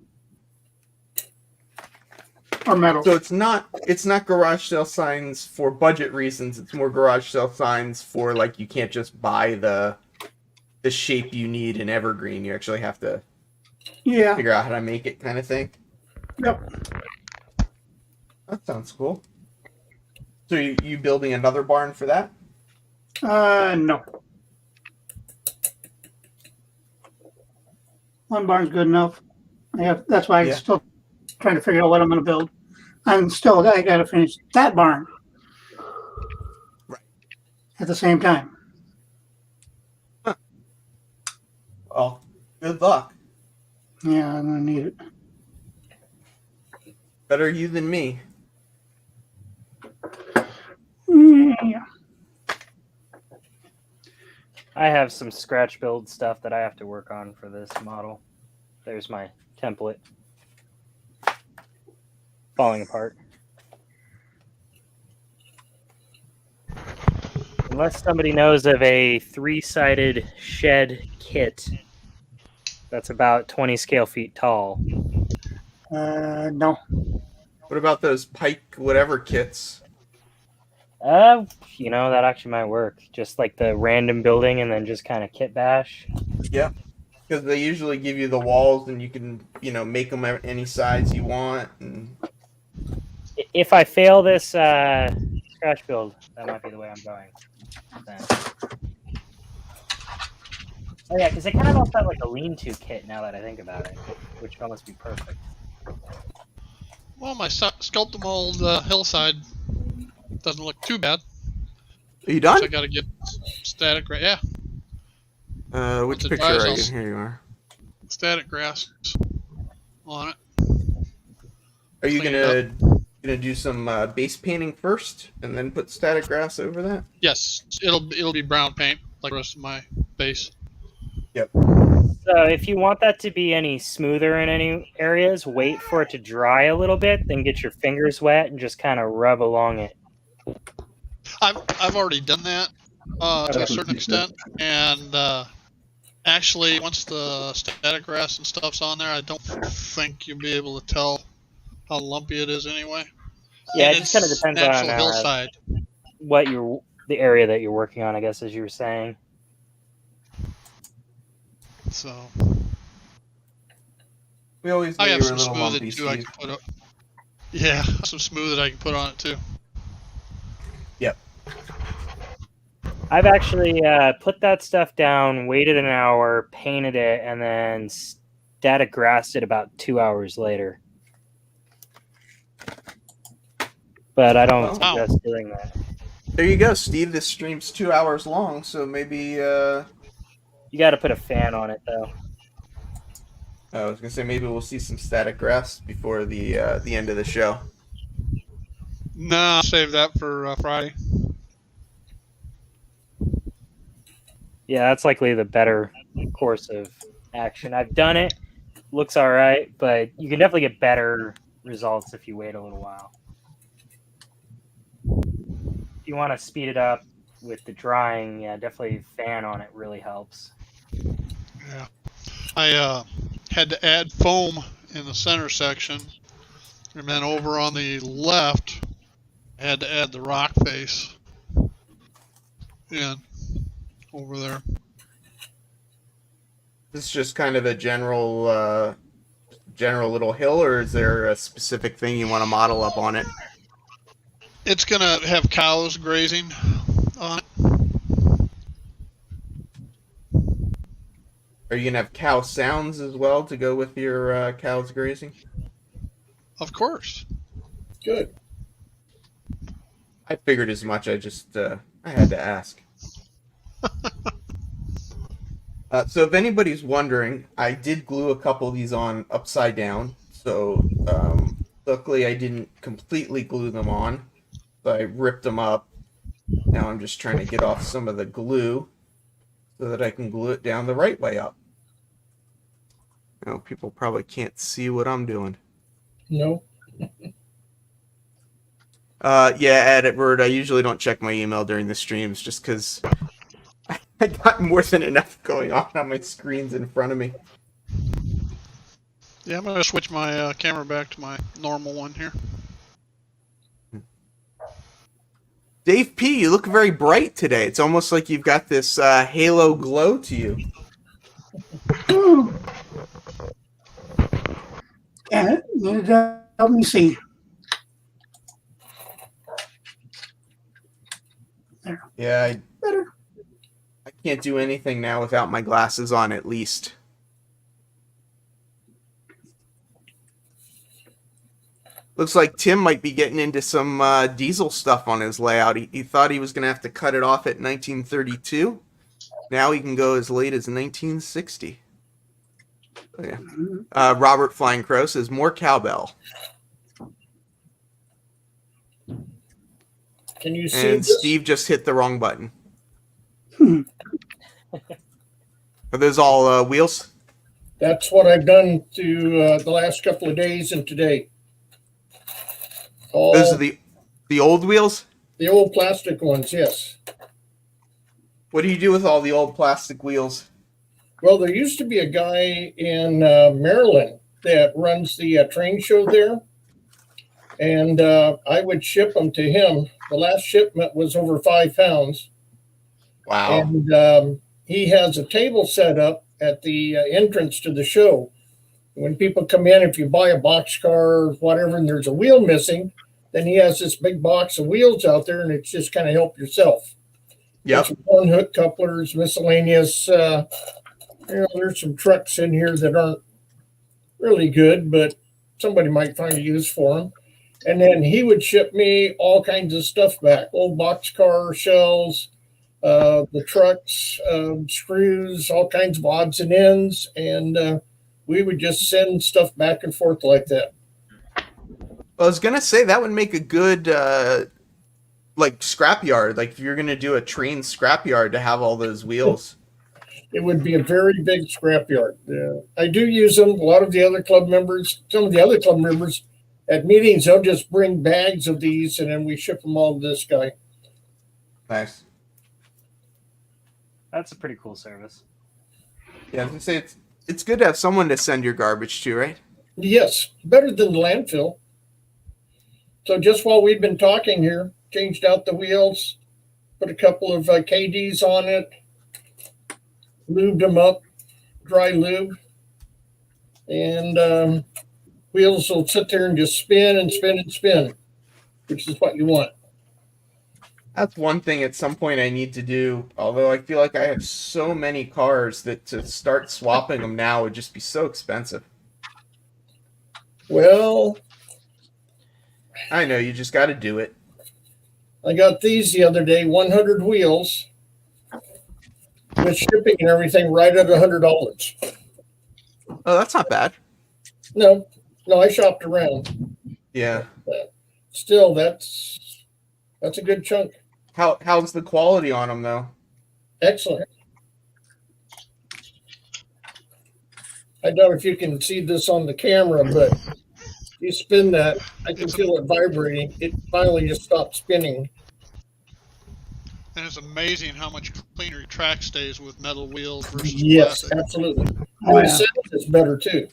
Or metal. So it's not garage sale signs for budget reasons. It's more garage sale signs for like you can't just buy the shape you need in evergreen. You actually have to figure out how to make it, kind of thing. Yep. That sounds cool. So you building another barn for that? No. One barn's good enough. That's why I'm still trying to figure out what I'm going to build. I got to finish that barn. Right. At the same time. Huh. Well, good luck. Yeah, I'm going to need it. Better you than me. Yeah. I have some scratch build stuff that I have to work on for this model. There's my template. Falling apart. Unless somebody knows of a 3-sided shed kit that's about 20 scale feet tall. No. What about those Pike whatever kits? That actually might work. Just like the random building and then just kind of kit bash. Yeah, because they usually give you the walls and you can, make them any size you want. And If I fail this scratch build, that might be the way I'm going. Then. Oh yeah, because they kind of also have like a lean-to kit now that I think about it, which would almost be perfect. Well, my sculpt mold hillside doesn't look too bad. Are you done? So I got to get static grass. Yeah, Which Once it picture dries, are I'll you? Here you are. static grass on it. Are you Clean it gonna do some base painting first and then put static grass over that? Yes, it'll be brown paint like the rest of my base. Yep. So if you want that to be any smoother in any areas, wait for it to dry a little bit, then get your fingers wet and just kind of rub along it. I've already done that to a certain extent, and actually, once the static grass and stuff's on there, I don't think you'll be able to tell how lumpy it is anyway. Yeah, And it just kind of it's depends natural on hillside. the area that you're working on, I guess, as you were saying. So We always I knew have you were a some little smooth lumpy, it too. I Steve. can put up. Yeah, some smooth that I can put on it too. Yep. I've actually put that stuff down, waited an hour, painted it, and then static grassed it about 2 hours later. But I don't Wow. suggest doing that. There you go, Steve. This stream's 2 hours long, so maybe You got to put a fan on it, though. I was gonna say maybe we'll see some static grass before the end of the show. Nah, I'll save that for Friday. Yeah, that's likely the better course of action. I've done it. Looks all right, but you can definitely get better results if you wait a little while. If you want to speed it up with the drying, yeah, definitely fan on it really helps. Yeah, I had to add foam in the center section, and then over on the left, I had to add the rock face in over there. This is just kind of a general little hill, or is there a specific thing you want to model up on it? It's gonna have cows grazing on it. Are you gonna have cow sounds as well to go with your cows grazing? Of course. Good. I figured as much. I just I had to ask. So if anybody's wondering, I did glue a couple of these on upside down. So luckily I didn't completely glue them on. So I ripped them up. Now I'm just trying to get off some of the glue so that I can glue it down the right way up. Now people probably can't see what I'm doing. No. Yeah, Edward, I usually don't check my email during the streams just because I got more than enough going on my screens in front of me. Yeah, I'm gonna switch my camera back to my normal one here. Dave P., you look very bright today. It's almost like you've got this halo glow to you. Yeah, you help me see. Yeah, Better. I can't do anything now without my glasses on, at least. Looks like Tim might be getting into some diesel stuff on his layout. He thought he was going to have to cut it off at 1932. Now he can go as late as 1960. Oh, yeah. Robert Flying Crow says, more cowbell. Can you see And this? Steve just hit the wrong button. Are those all wheels? That's what I've done to the last couple of days and today. All Those are the old wheels? the old plastic ones, yes. What do you do with all the old plastic wheels? Well, there used to be a guy in Maryland that runs the train show there, and I would ship them to him. The last shipment was over 5 pounds, Wow. and he has a table set up at the entrance to the show. When people come in, if you buy a box car or whatever, and there's a wheel missing, then he has this big box of wheels out there, and it's just kind of help yourself. Yep. There's one hook couplers, miscellaneous. There's some trucks in here that aren't really good, but somebody might find a use for them. And then he would ship me all kinds of stuff back, old boxcar shells, the trucks, screws, all kinds of odds and ends. And we would just send stuff back and forth like that. I was going to say that would make a good like scrapyard. Like if you're going to do a train scrapyard to have all those wheels. It would be a very big scrapyard. I do use them. A lot of the other club members, some of the other club members at meetings, they'll just bring bags of these and then we ship them all to this guy. Nice. That's a pretty cool service. Yeah, I was going to say it's good to have someone to send your garbage to, right? Yes, better than the landfill. So just while we've been talking here, changed out the wheels, put a couple of KDs on it, lubed them up, dry lube, and wheels will sit there and just spin and spin and spin, which is what you want. That's one thing at some point I need to do, although I feel like I have so many cars that to start swapping them now would just be so expensive. Well, I know, you just got to do it. I got these the other day, 100 wheels, with shipping and everything right at $100. Oh, that's not bad. No, I shopped around. Yeah. Still, that's a good chunk. How's the quality on them, though? Excellent. I doubt if you can see this on the camera, but you spin that, I can feel it vibrating. It finally just stopped spinning. And it's amazing how much cleaner your track stays with metal wheels versus Yes, plastic. absolutely. Oh, And the yeah. sound is better too.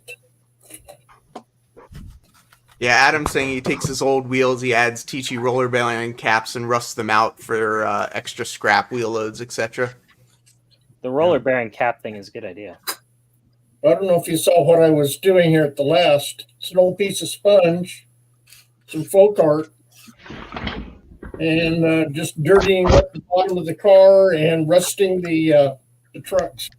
Yeah, Adam's saying he takes his old wheels, he adds TT roller bearing caps and rusts them out for extra scrap wheel loads, etc. The roller bearing cap thing is a good idea. I don't know if you saw what I was doing here at the last. It's an old piece of sponge, some folk art, and just dirtying up the bottom of the car and rusting the trucks.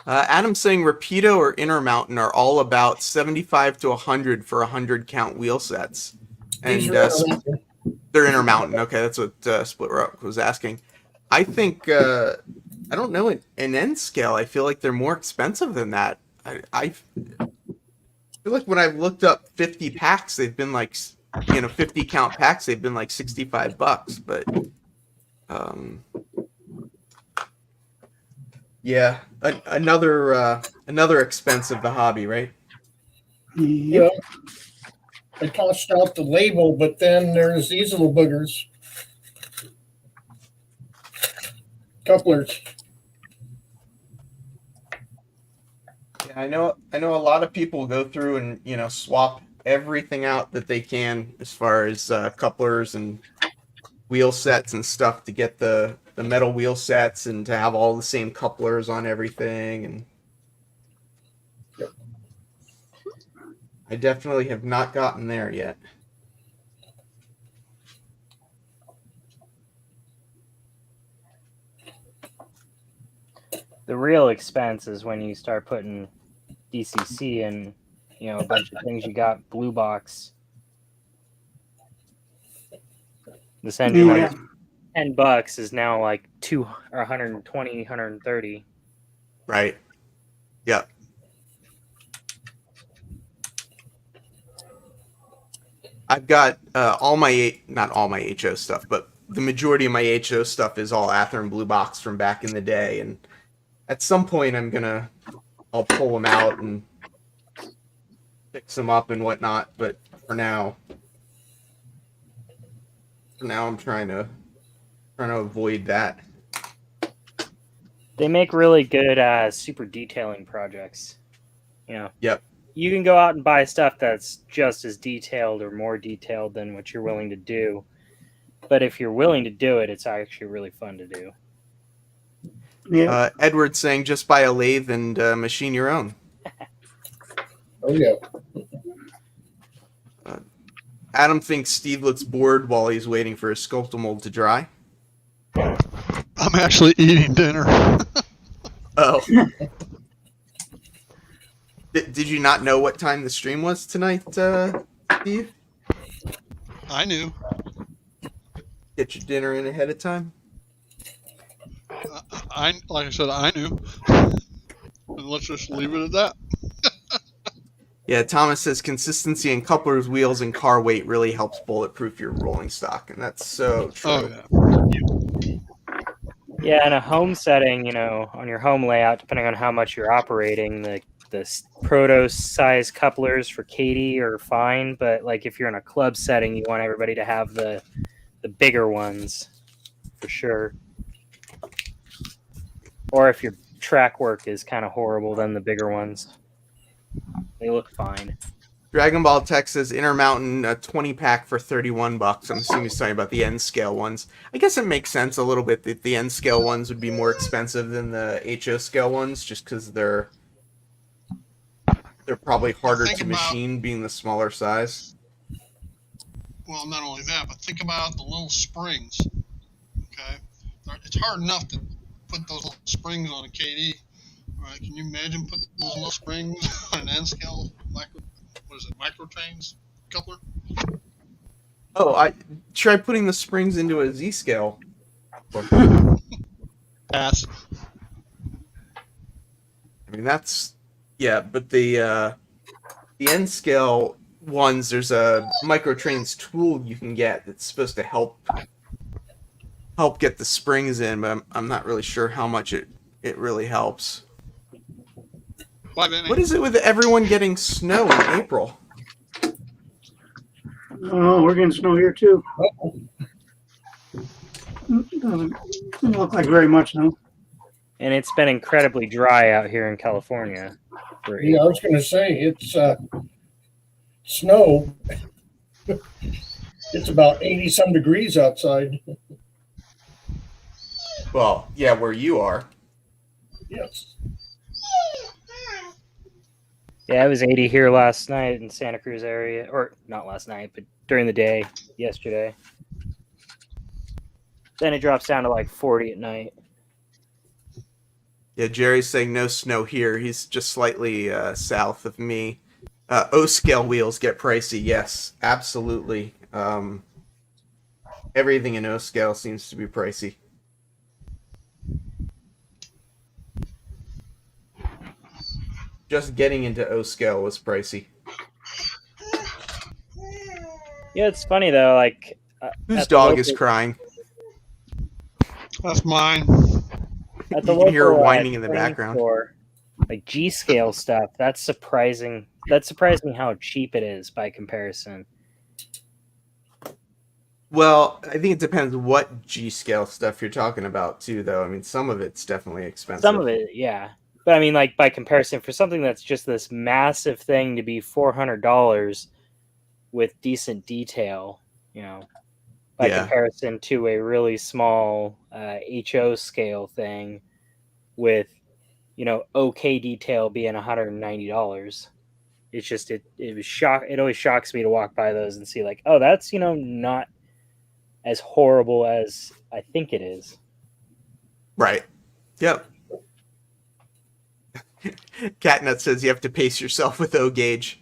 Adam's saying Rapido or Intermountain are all about 75 to 100 for 100 count wheel sets. These And are Intermountain. they're Intermountain. Okay, that's what Split Rock was asking. I think, I don't know, an N scale, I feel like they're more expensive than that. I feel like when I've looked up 50 packs, they've been like, 50 count packs, they've been like $65, but yeah, another expense of the hobby, right? Yeah. I tossed out the label, but then there's these little boogers. Couplers. Yeah, I know a lot of people go through and swap everything out that they can as far as couplers and wheel sets and stuff to get the metal wheel sets and to have all the same couplers on everything. And I definitely have not gotten there yet. The real expense is when you start putting DCC and a bunch of things you got blue box. This engine Yeah. like $10 is now like 120, 130. Right. Yeah. I've got not all my HO stuff, but the majority of my HO stuff is all Athearn Blue Box from back in the day, and at some point I'll pull them out and fix them up and whatnot. But for now I'm trying to avoid that. They make really good super detailing projects. You know. Yep. You can go out and buy stuff that's just as detailed or more detailed than what you're willing to do. But if you're willing to do it, it's actually really fun to do. Yeah. Edward's saying just buy a lathe and machine your own. Oh yeah. Adam thinks Steve looks bored while he's waiting for his sculptor mold to dry. I'm actually eating dinner. Oh. Did you not know what time the stream was tonight, Steve? I knew. Get your dinner in ahead of time? Like I said, I knew. And let's just leave it at that. Yeah, Thomas says consistency in couplers, wheels, and car weight really helps bulletproof your rolling stock, and that's so true. Oh, yeah. Yeah, in a home setting, you know, on your home layout, depending on how much you're operating, the proto size couplers for Katie are fine, but like if you're in a club setting, you want everybody to have the bigger ones for sure. Or if your track work is kind of horrible, then the bigger ones. They look fine. Dragon Ball Tech says Intermountain 20-pack for $31. I'm assuming he's talking about the N-scale ones. I guess it makes sense a little bit that the N-scale ones would be more expensive than the HO scale ones, just because they're probably harder to machine, being the smaller size. Well, not only that, but think about the little springs. Okay, it's hard enough to put those little springs on a KD. All right, can you imagine putting those little springs on an N-scale microtrains coupler? Oh, I try putting the springs into a Z-scale. Pass. I mean, but the N-scale ones, there's a microtrains tool you can get that's supposed to help get the springs in, but I'm not really sure how much it really helps. What is it with everyone getting snow in April? Oh, we're getting snow here too. Doesn't look like very much now. And it's been incredibly dry out here in California. Yeah, I was going to say, it's snow. It's about 80-some degrees outside. Well, yeah, where you are. Yes. Yeah, it was 80 here last night in Santa Cruz area. Or not last night, but during the day, yesterday. Then it drops down to like 40 at night. Yeah, Jerry's saying no snow here. He's just slightly south of me. O-scale wheels get pricey. Yes, absolutely. Everything in O-scale seems to be pricey. Just getting into O-scale was pricey. Yeah, it's funny though. Like, whose dog is crying? That's mine. At the You can hear her local, whining in the training background. store, like G-scale stuff, that's surprising. That surprised me how cheap it is by comparison. Well, I think it depends what G-scale stuff you're talking about too, though. I mean, some of it's definitely expensive. Some of it, yeah. But I mean, like by comparison, for something that's just this massive thing to be $400 with decent detail, you know, by comparison to a really small HO scale thing with, you know, okay detail being $190. It's just it was it always shocks me to walk by those and see like, oh, that's, you know, not as horrible as I think it is. Right. Yep. Catnut says you have to pace yourself with O-gauge.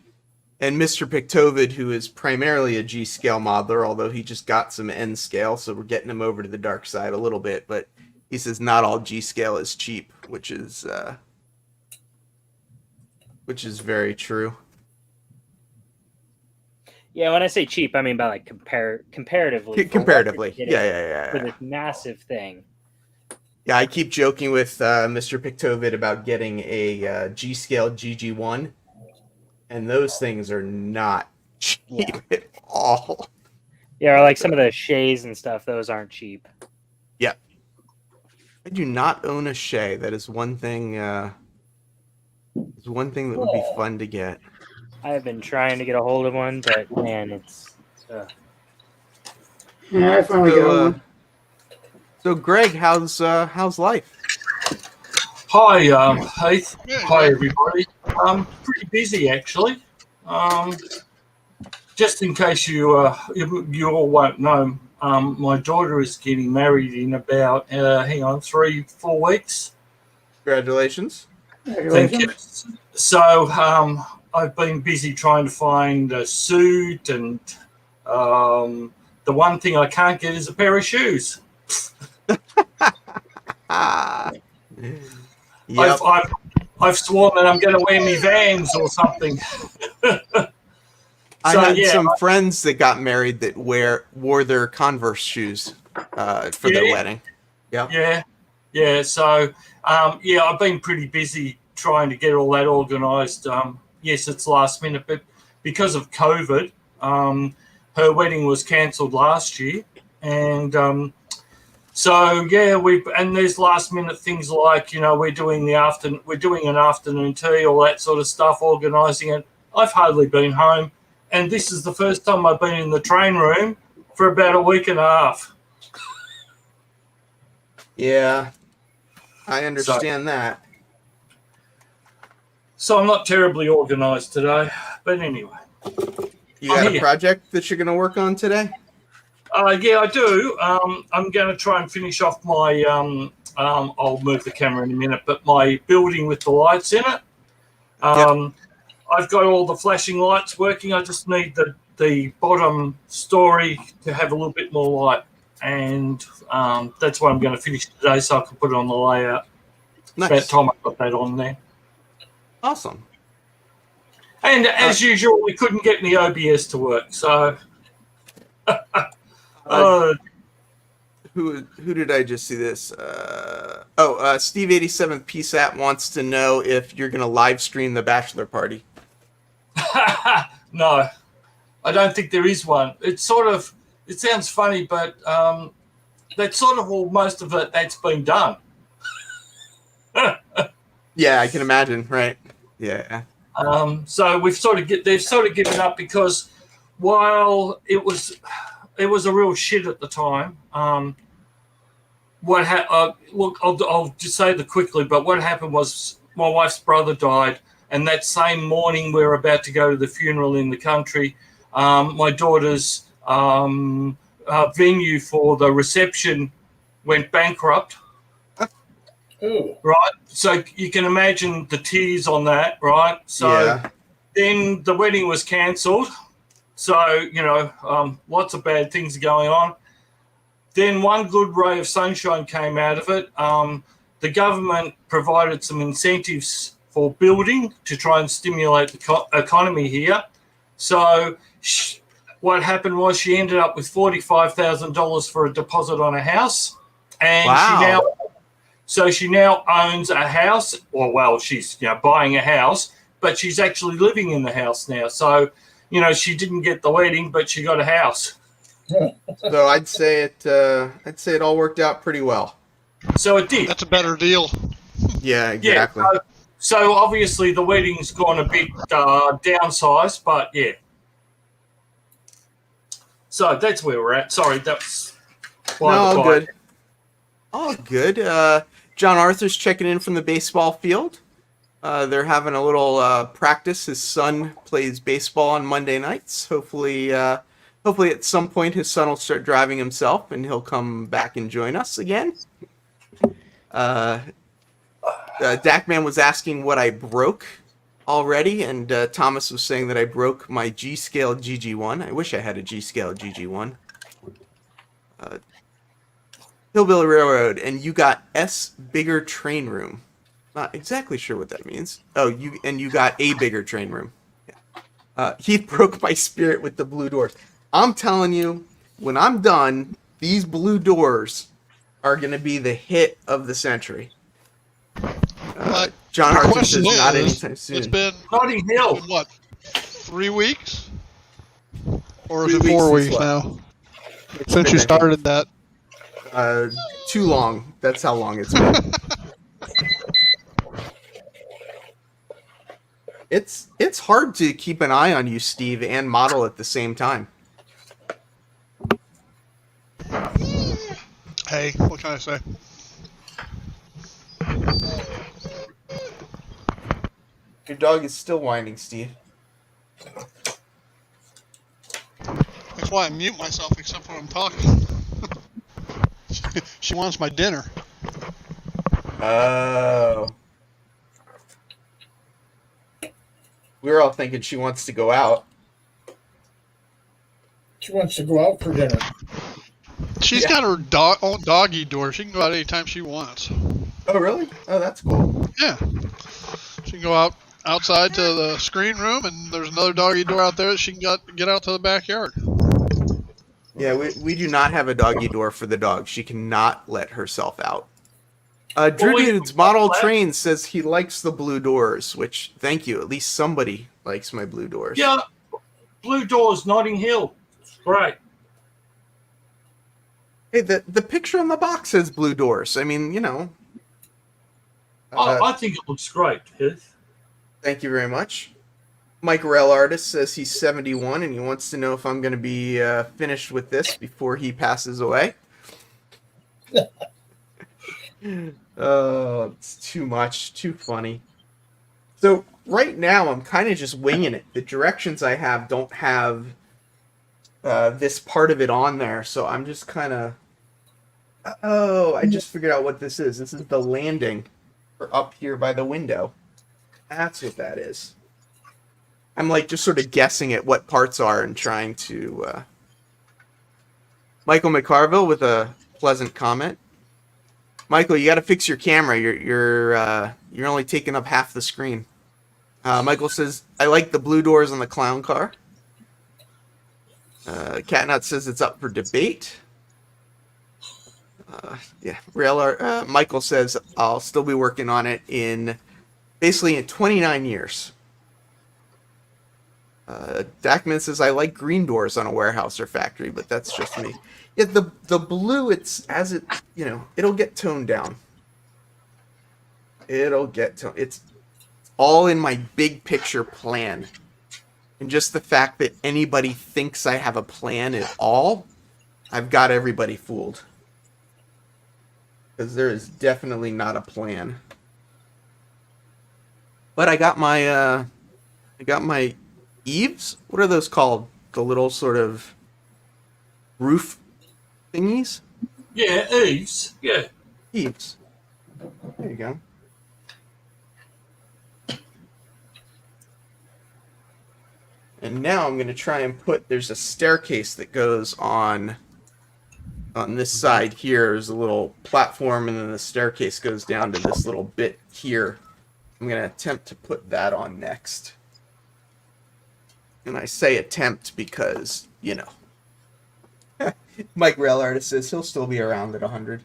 And Mr. Pictovid, who is primarily a G-scale modeler, although he just got some N-scale, so we're getting him over to the dark side a little bit, but he says not all G-scale is cheap, which is very true. Yeah, when I say cheap, I mean by like comparatively. for what Comparatively. you're Yeah, getting yeah, yeah, For yeah. this massive thing. Yeah, I keep joking with Mr. Pictovid about getting a G-Scale GG1, and those things are not cheap Yeah. at all. Yeah, or like some of the shays and stuff, those aren't cheap. Yeah. I do not own a Shay. That is one thing. Is one thing that would be fun to get. I have been trying to get a hold of one, but man, it's Yeah, I finally got one. So Greg, how's life? Hi, Heath. Yeah, Hi, Greg. everybody. Pretty busy actually. Just in case you all won't know, my daughter is getting married in about 3-4 weeks. Congratulations. Thank you. Congratulations. So I've been busy trying to find a suit, and the one thing I can't get is a pair of shoes. Ah. Yep. I've sworn that I'm going to wear me Vans or something. I So, had yeah, some friends that got married that wore their Converse shoes for their Yeah. wedding. Yeah. Yeah. So, I've been pretty busy trying to get all that organised. Yes, it's last minute, but because of COVID, her wedding was cancelled last year, and and there's last minute things like we're doing an afternoon tea, all that sort of stuff, organising it. I've hardly been home, and this is the first time I've been in the train room for about a week and a half. Yeah. I understand that. So I'm not terribly organised today, but anyway. You got I'm a here. project that you're going to work on today? Yeah, I do. I'm going to try and finish off my. I'll move the camera in a minute, but my building with the lights in it. I've got all the flashing lights working. I just need the bottom story to have a little bit more light, and that's what I'm going to finish today, so I can put it on the layout. Nice. About time I got that on there. Awesome. And as usual, we couldn't get the OBS to work, so. Who did I just see this? Steve 87 PSAT wants to know if you're going to live stream the bachelor party. No, I don't think there is one. It sounds funny, but that's sort of all, most of it that's been done. Yeah, I can imagine, right? Yeah. So they've sort of given up, because while it was a real shit at the time. I'll just say that quickly, but what happened was my wife's brother died, and that same morning we were about to go to the funeral in the country. My daughter's venue for the reception went bankrupt. Oh, Right, so you can imagine the tears on that, right? So then the wedding was cancelled. So, lots of bad things going on. Then one good ray of sunshine came out of it. The government provided some incentives for building to try and stimulate the economy here. So what happened was she ended up with $45,000 for a deposit on a house. And Wow. she now owns a house. She's buying a house, but she's actually living in the house now. So, she didn't get the wedding, but she got a house. So I'd say it all worked out pretty well. So it did. That's a better deal. Yeah, exactly. Yeah, so obviously the wedding's gone a bit downsized, but yeah. So that's where we're at. Sorry, that's All good. All good. John Arthur's checking in from the baseball field. They're having a little practice. His son plays baseball on Monday nights. Hopefully at some point his son will start driving himself and he'll come back and join us again. Dakman was asking what I broke already, and Thomas was saying that I broke my G-Scale GG1. I wish I had a G-Scale GG1. Hillbilly Railroad, and you got S bigger train room. Not exactly sure what that means. Oh, you got a bigger train room. Yeah. Heath broke my spirit with the blue doors. I'm telling you, when I'm done, these blue doors are going to be the hit of the century. But John the Hartson question says not is, anytime soon. it's been what, 3 weeks? Or is 3 it 4 weeks since weeks what? now? It's Since been, you I think, started that. too long. That's how long it's been. It's hard to keep an eye on you, Steve, and model at the same time. Hey, what can I say? Your dog is still whining, Steve. That's why I mute myself except when I'm talking. She wants my dinner. Oh. We were all thinking she wants to go out. She wants to go out for dinner. She's got her own doggy door. She can go out anytime she wants. Oh, really? Oh, that's cool. Yeah. She can go outside to the screen room, and there's another doggy door out there that she can get out to the backyard. Yeah, we do not have a doggy door for the dog. She cannot let herself out. Drew Dude's Model Train says he likes the blue doors, which, thank you. At least somebody likes my blue doors. Yeah, blue doors, Notting Hill. It's great. Hey, the picture on the box says blue doors. I mean, you know. I think it looks great, Heath. Thank you very much. Mike Rail Artist says he's 71 and he wants to know if I'm going to be finished with this before he passes away. Oh, it's too much. Too funny. So right now I'm kind of just winging it. The directions I have don't have this part of it on there. So I'm just kind of... Oh, I just figured out what this is. This is the landing for up here by the window. That's what that is. I'm like just sort of guessing at what parts are and trying to... Michael McCarville with a pleasant comment. Michael, you got to fix your camera. You're only taking up half the screen. Michael says, I like the blue doors on the clown car. Catnut says it's up for debate. Michael says I'll still be working on it in 29 years. Dackman says I like green doors on a warehouse or factory, but that's just me. Yeah, the blue, it's as it, you know, it'll get toned down. It's all in my big picture plan. And just the fact that anybody thinks I have a plan at all, I've got everybody fooled. Because there is definitely not a plan. But I got my eaves? What are those called? The little sort of roof thingies? Yeah, eaves. Yeah. Eaves. There you go. And now I'm going to try and there's a staircase that goes on this side here. There's a little platform, and then the staircase goes down to this little bit here. I'm going to attempt to put that on next. And I say attempt because, you know. Mike Rail Artist says he'll still be around at 100.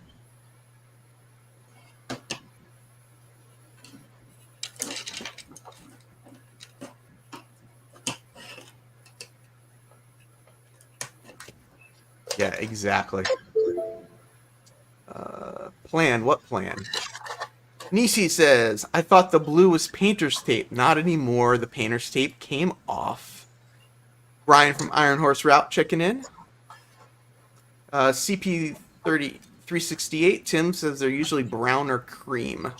Yeah, exactly. Plan? What plan? Nisi says, I thought the blue was painter's tape. Not anymore. The painter's tape came off. Brian from Iron Horse Route checking in. CP368, Tim says they're usually brown or cream.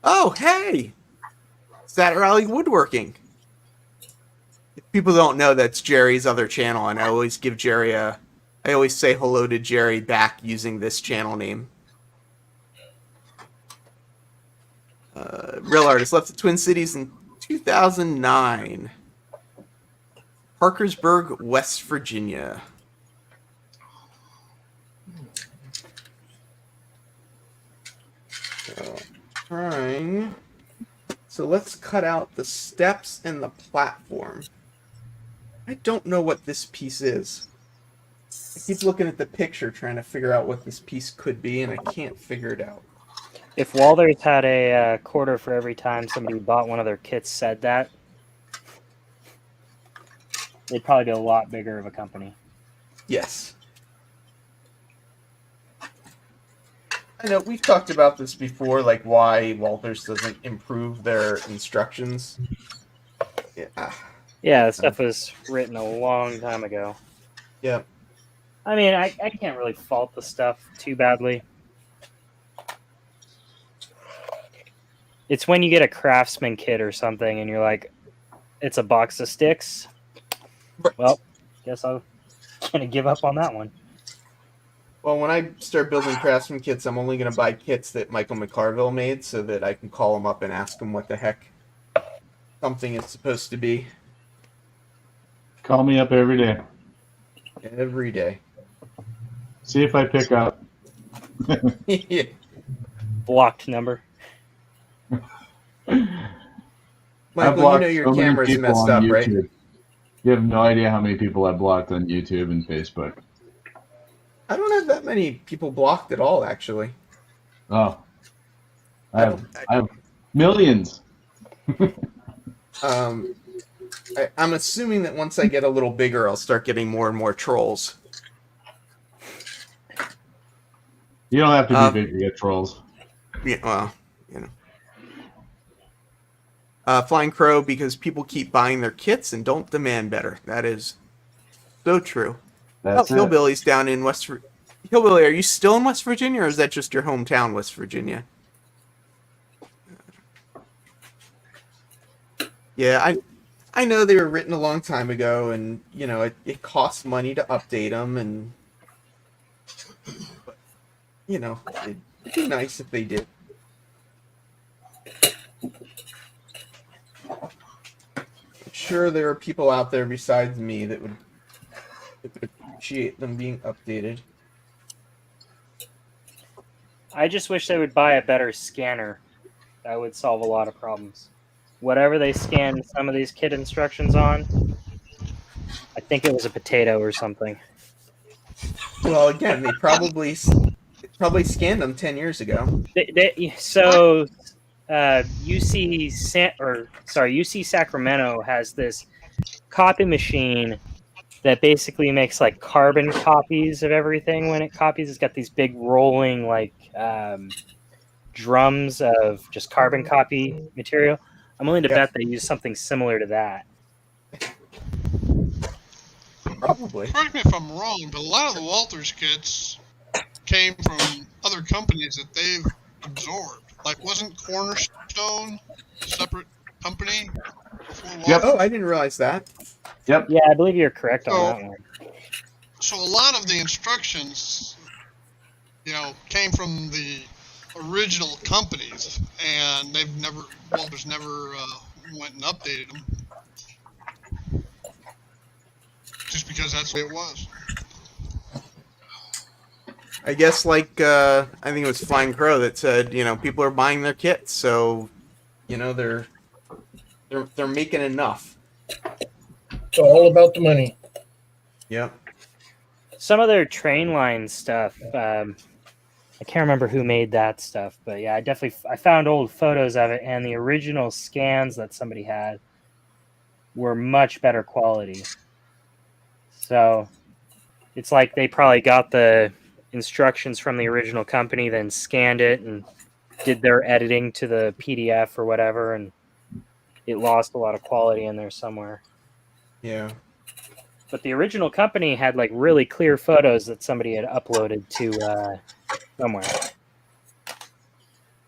Oh, hey! Saturday Rally Woodworking. If people don't know, that's Jerry's other channel, and I always give Jerry I always say hello to Jerry back using this channel name. Real Artist left the Twin Cities in 2009. Parkersburg, West Virginia. So let's cut out the steps and the platform. I don't know what this piece is. I keep looking at the picture trying to figure out what this piece could be, and I can't figure it out. If Walthers had a quarter for every time somebody bought one of their kits said that, they'd probably be a lot bigger of a company. Yes. I know, we've talked about this before, like why Walthers doesn't improve their instructions. Yeah. Yeah, that stuff was written a long time ago. Yep. I mean, I can't really fault the stuff too badly. It's when you get a craftsman kit or something and you're like, it's a box of sticks. Well, guess I'm going to give up on that one. Well, when I start building craftsman kits, I'm only going to buy kits that Michael McCarville made so that I can call him up and ask him what the heck something is supposed to be. Call me up every day. Every day. See if I pick up. Yeah. Blocked number. Michael, you know your camera's messed up, right? You have no idea how many people I blocked on YouTube and Facebook. I don't have that many people blocked at all, actually. Oh. I have millions. I'm assuming that once I get a little bigger, I'll start getting more and more trolls. You don't have to be big to get trolls. Yeah, well, you know. Flying Crow, because people keep buying their kits and don't demand better. That is so true. That's Hillbilly's down in West Virginia. Hillbilly, are you still in West Virginia, or is that just your hometown, West Virginia? Yeah, I know they were written a long time ago, and, you know, it costs money to update them, and, but, you know, it'd be nice if they did. I'm sure there are people out there besides me that would appreciate them being updated. I just wish they would buy a better scanner. That would solve a lot of problems. Whatever they scanned some of these kit instructions on, I think it was a potato or something. Well, again, they probably scanned them 10 years ago. UC Sacramento has this copy machine that basically makes like carbon copies of everything when it copies. It's got these big rolling like drums of just carbon copy material. I'm willing to bet they use something similar to that. Probably. Correct me if I'm wrong, but a lot of the Walthers kits came from other companies that they've absorbed. Like, wasn't Cornerstone a separate company before Walthers? Yep. Oh, I didn't realize that. Yep. Yeah, I believe you're correct on that one. So a lot of the instructions, you know, came from the original companies, and Walthers never went and updated them, just because that's the way it was. I guess, like, I think it was Flying Crow that said, you know, people are buying their kits, so, you know, they're making enough. It's all about the money. Yep. Some of their train line stuff, I can't remember who made that stuff, but yeah, I found old photos of it, and the original scans that somebody had were much better quality. So it's like they probably got the instructions from the original company, then scanned it and did their editing to the PDF or whatever, and it lost a lot of quality in there somewhere. Yeah. But the original company had like really clear photos that somebody had uploaded to somewhere.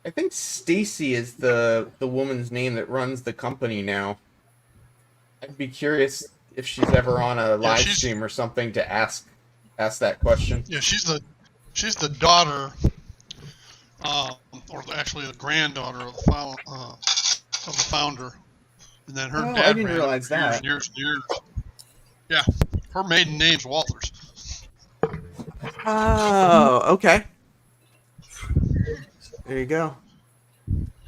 I think Stacy is the woman's name that runs the company now. I'd be curious if she's ever on a live stream or something to ask that question. Yeah, she's the daughter, or actually the granddaughter of the founder, and then her dad. I didn't realize that. Years and years. Yeah, her maiden name's Walthers. Oh, okay. There you go.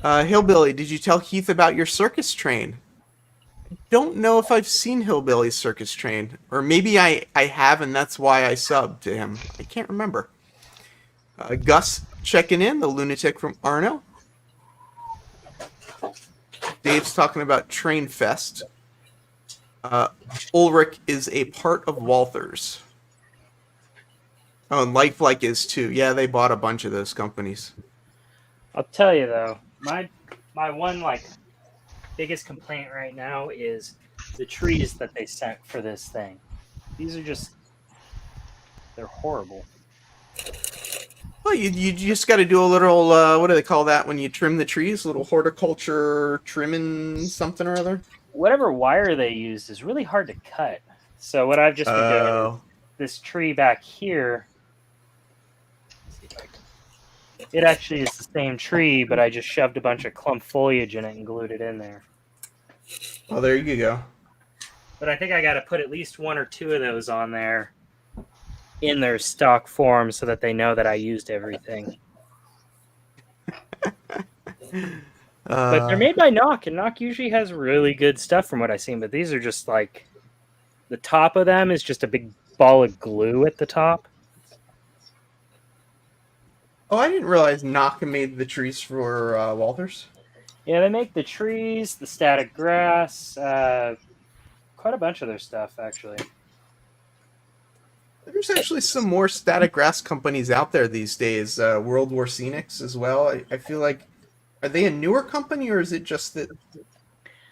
Hillbilly, did you tell Keith about your circus train? don't know if I've seen Hillbilly Circus Train, or maybe I have, and that's why I subbed to him. I can't remember. Gus checking in, the lunatic from Arno. Dave's talking about Train Fest. Ulrich is a part of Walthers. Oh, and Lifelike is too. Yeah, they bought a bunch of those companies. I'll tell you though, my one like biggest complaint right now is the trees that they sent for this thing. These are they're horrible. Well, you just got to do a little, what do they call that when you trim the trees? A little horticulture trimming something or other? Whatever wire they used is really hard to cut. So what I've just been doing is this tree back here. It actually is the same tree, but I just shoved a bunch of clump foliage in it and glued it in there. Oh, there you go. But I think I got to put at least one or two of those on there in their stock form so that they know that I used everything. But they're made by Knock, and Knock usually has really good stuff from what I've seen. But these are just like, the top of them is just a big ball of glue at the top. Oh, I didn't realize Knock made the trees for Walthers. Yeah, they make the trees, the static grass, quite a bunch of their stuff, actually. There's actually some more static grass companies out there these days. World War Scenics as well. I feel like, are they a newer company, or is it just that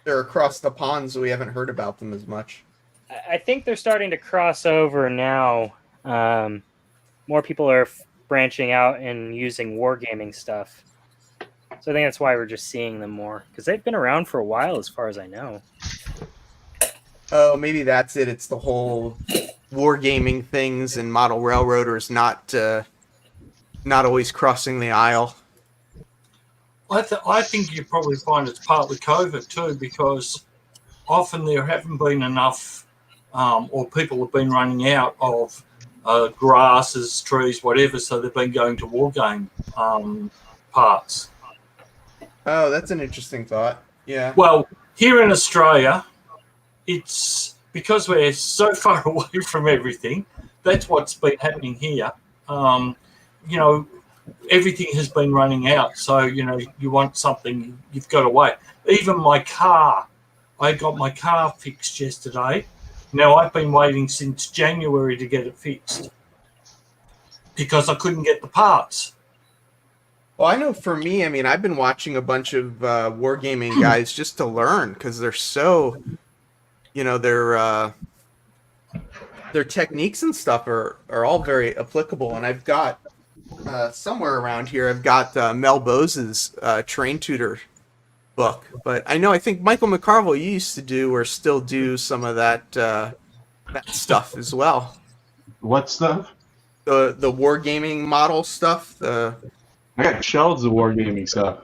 they're across the pond so we haven't heard about them as much? I think they're starting to cross over now. More people are branching out and using wargaming stuff. So I think that's why we're just seeing them more. Because they've been around for a while, as far as I know. Oh, maybe that's it. It's the whole wargaming things and model railroaders not always crossing the aisle. I think you probably find it's partly COVID too, because often there haven't been enough, or people have been running out of grasses, trees, whatever, so they've been going to wargame parts. Oh, that's an interesting thought. Yeah. Well, here in Australia, it's because we're so far away from everything. That's what's been happening here. Everything has been running out. So, you want something, you've got to wait. Even my car, I got my car fixed yesterday. Now, I've been waiting since January to get it fixed because I couldn't get the parts. Well, I know for me, I've been watching a bunch of wargaming guys just to learn, because they're so, their techniques and stuff are all very applicable. And I've got somewhere around here, I've got Mel Bose's Train Tutor book. But I think Michael McCarville, you used to do or still do some of that stuff as well. What stuff? The wargaming model stuff. I got shelves of wargaming stuff.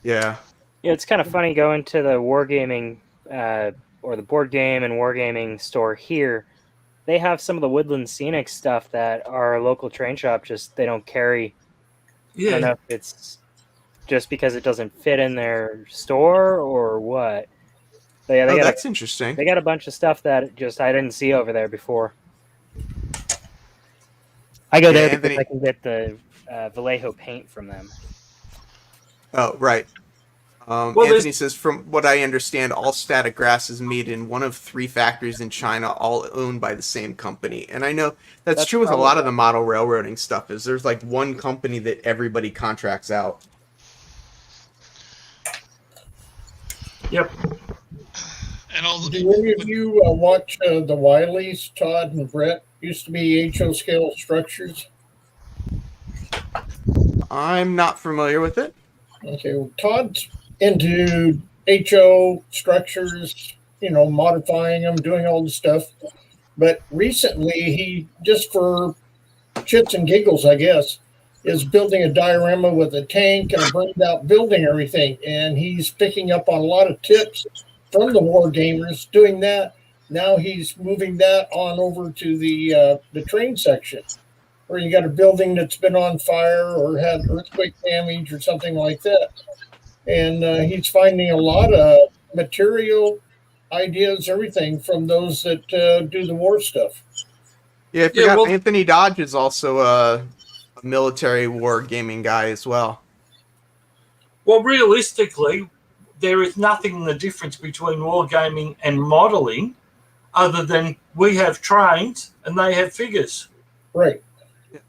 Yeah. Yeah, it's kind of funny going to the wargaming or the board game and wargaming store here. They have some of the Woodland Scenic stuff that our local train shop they don't carry. Yeah. I don't know if it's just because it doesn't fit in their store or what. But yeah, that's interesting. They got a bunch of stuff that I didn't see over there before. I go there because I can get the Vallejo paint from them. Oh, right. Anthony says, from what I understand, all static grass is made in one of 3 factories in China, all owned by the same company. And I know that's true with a lot of the model railroading stuff, is there's like one company that everybody contracts out. Yep. And do any of you watch the Wileys, Todd and Brett? Used to be HO scale structures. I'm not familiar with it. Okay, well, Todd's into HO structures, modifying them, doing all the stuff. But recently, he, just for shits and giggles, I guess, is building a diorama with a tank and a burned out building, everything. And he's picking up on a lot of tips from the war gamers doing that. Now he's moving that on over to the train section, where you got a building that's been on fire or had earthquake damage or something like that. And he's finding a lot of material ideas, everything from those that do the war stuff. Yeah, I forgot Anthony Dodge is also a military war gaming guy as well. Well, realistically, there is nothing in the difference between wargaming and modeling other than we have trains and they have figures. Right.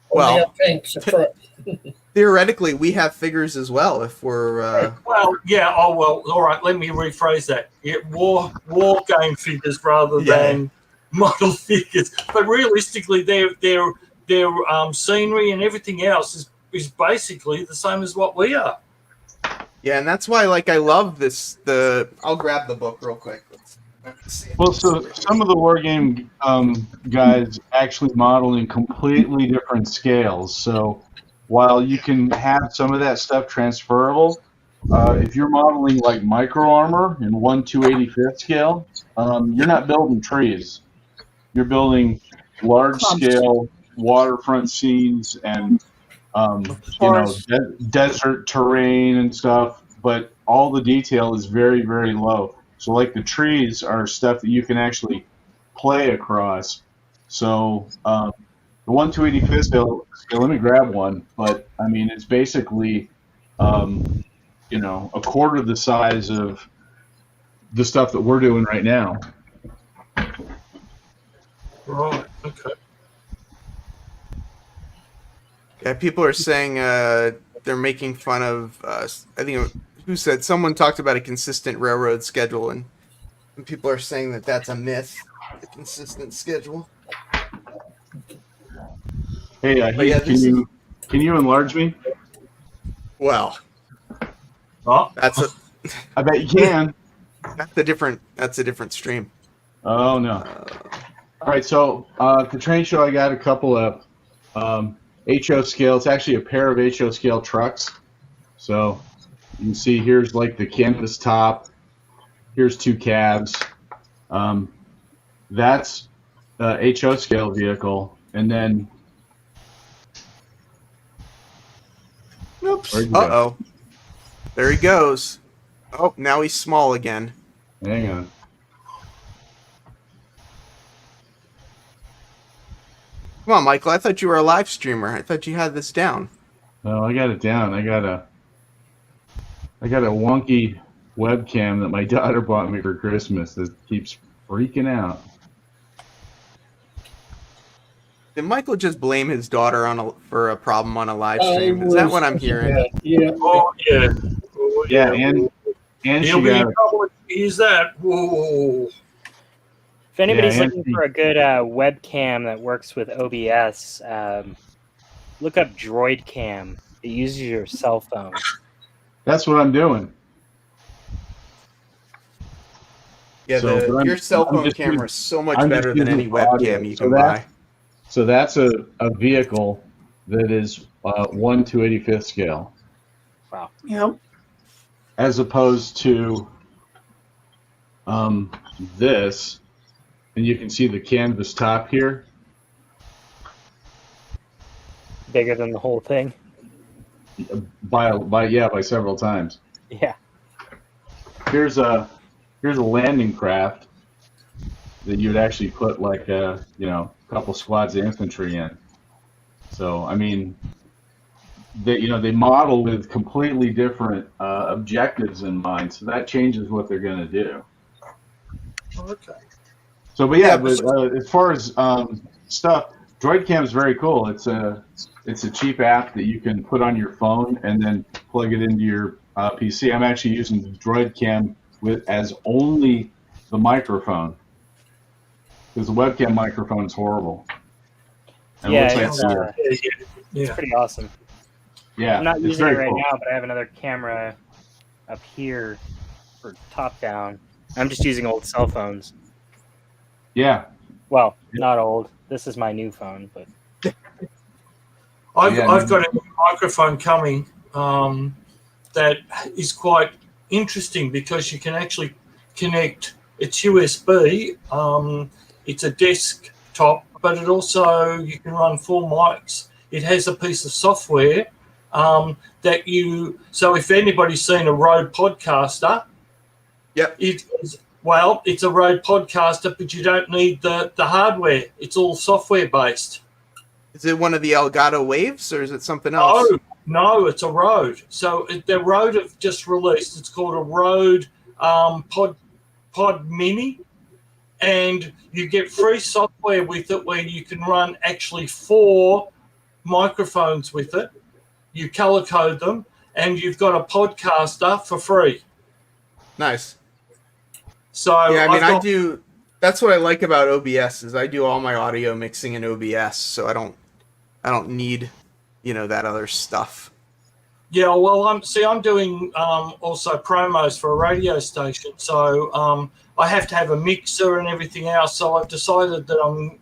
Or they Well, have tanks up front. theoretically, we have figures as well if we're. Well, yeah. Oh, well. All right. Let me rephrase that. Yeah, war game figures rather than model figures. But realistically, their scenery and everything else is basically the same as what we are. Yeah, and that's why, like, I love this. I'll grab the book real quick. Well, so some of the wargame guys actually model in completely different scales. So while you can have some of that stuff transferable, if you're modeling like micro armor in 1/285th scale, you're not building trees. You're building large scale waterfront scenes and desert terrain and stuff. But all the detail is very, very low. So like the trees are stuff that you can actually play across. So the 1/285th scale, let me grab one, but I mean, it's basically, a quarter the size of the stuff that we're doing right now. Right, okay. Yeah, people are saying they're making fun of, I think, who said, someone talked about a consistent railroad schedule, and people are saying that that's a myth, a consistent schedule. Hey, can you enlarge me? Well, I bet you can. That's a different stream. Oh no. All right, so at the train show, I got a couple of HO scale. It's actually a pair of HO scale trucks. So you can see here's like the canvas top. Here's two cabs. That's a HO scale vehicle, and then. Oops. Uh-oh. There he goes. Oh, now he's small again. Hang on. Come on, Michael. I thought you were a live streamer. I thought you had this down. No, I got it down. I got a wonky webcam that my daughter bought me for Christmas that keeps freaking out. Did Michael just blame his daughter for a problem on a live stream? Is that what I'm hearing? Yeah. Oh, yeah. Yeah, and he'll be in trouble if he uses that. Whoa. If anybody's looking for a good webcam that works with OBS, look up Droid Cam. It uses your cell phone. That's what I'm doing. Yeah, your cell phone camera is so much better than any webcam you can buy. So that's a vehicle that is 1/285th scale. Wow. Yep. As opposed to this, and you can see the canvas top here. Bigger than the whole thing. By several times. Yeah. Here's a landing craft that you would actually put like a couple squads of infantry in. So I mean, they model with completely different objectives in mind, so that changes what they're going to do. Okay. So, but as far as stuff, DroidCam is very cool. It's a cheap app that you can put on your phone and then plug it into your PC. I'm actually using the DroidCam as only the microphone because the webcam microphone is horrible. And it's pretty awesome. Yeah, I'm not using it right now, but I have another camera up here for top down. I'm just using old cell phones. Yeah. Well, not old. This is my new phone, but I've got a microphone coming that is quite interesting because you can actually connect. It's USB. It's a desktop, but it also you can run 4 mics. It has a piece of software So if anybody's seen a Rode Podcaster, yep, it is Well, it's a Rode podcaster, but you don't need the hardware. It's all software based. Is it one of the Elgato Waves, or is it something else? No, it's a Rode. So the Rode have just released. It's called a Rode Pod Mini, and you get free software with it where you can run actually 4 microphones with it. You color code them, and you've got a podcaster for free. Nice. So yeah, I do. That's what I like about OBS is I do all my audio mixing in OBS, so I don't need, that other stuff. Yeah, well, I'm doing also promos for a radio station, so I have to have a mixer and everything else. So I've decided that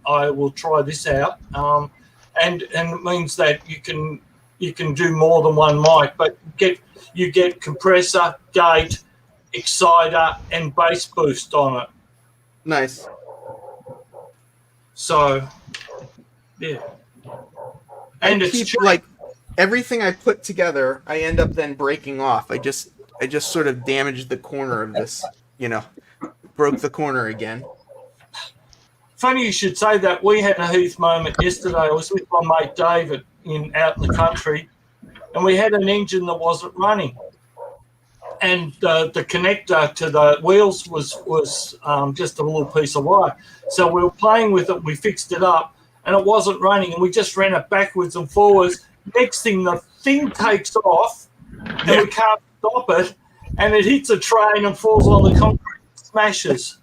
I will try this out, and it means that you can do more than one mic, but you get compressor, gate, exciter, and bass boost on it. Nice. So, yeah. And it's cheap. Like everything I put together, I end up then breaking off. I just sort of damaged the corner of this, broke the corner again. Funny you should say that. We had a Heath moment yesterday. I was with my mate David out in the country, and we had an engine that wasn't running. And the connector to the wheels was just a little piece of wire. So we were playing with it. We fixed it up, and it wasn't running. And we just ran it backwards and forwards. Next thing, the thing takes off, and we can't stop it. And it hits a train and falls on the concrete, smashes.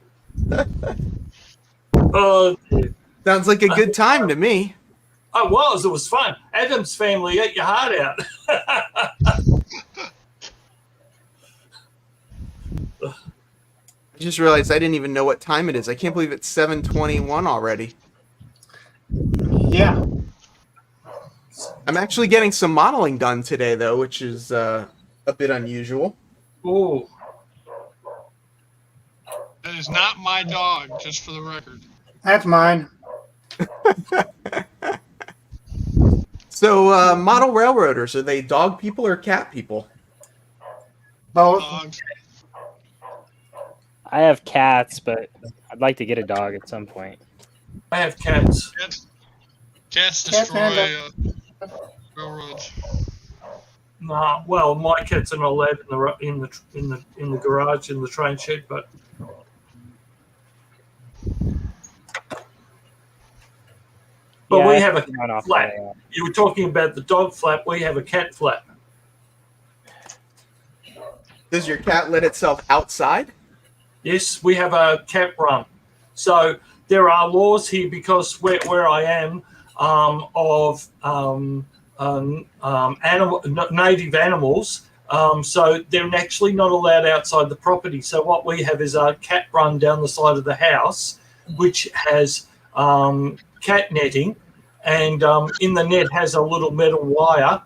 Sounds like a good time to me. It was fun. Adam's family ate your heart out. I just realized I didn't even know what time it is. I can't believe it's 7:21 already. Yeah. I'm actually getting some modeling done today, though, which is a bit unusual. Oh. That is not my dog, just for the record. That's mine. So, model railroaders, are they dog people or cat people? Both. Dogs. I have cats, but I'd like to get a dog at some point. I have cats. Cats destroy railroads. Nah, well, my cats are not allowed in the garage in the train shed, but Yeah, we have a run off flap. my, You were talking about the dog flap. We have a cat flap. Does your cat let itself outside? Yes, we have a cat run. So there are laws here because where I am of native animals. So they're actually not allowed outside the property. So what we have is a cat run down the side of the house, which has cat netting, and in the net has a little metal wire,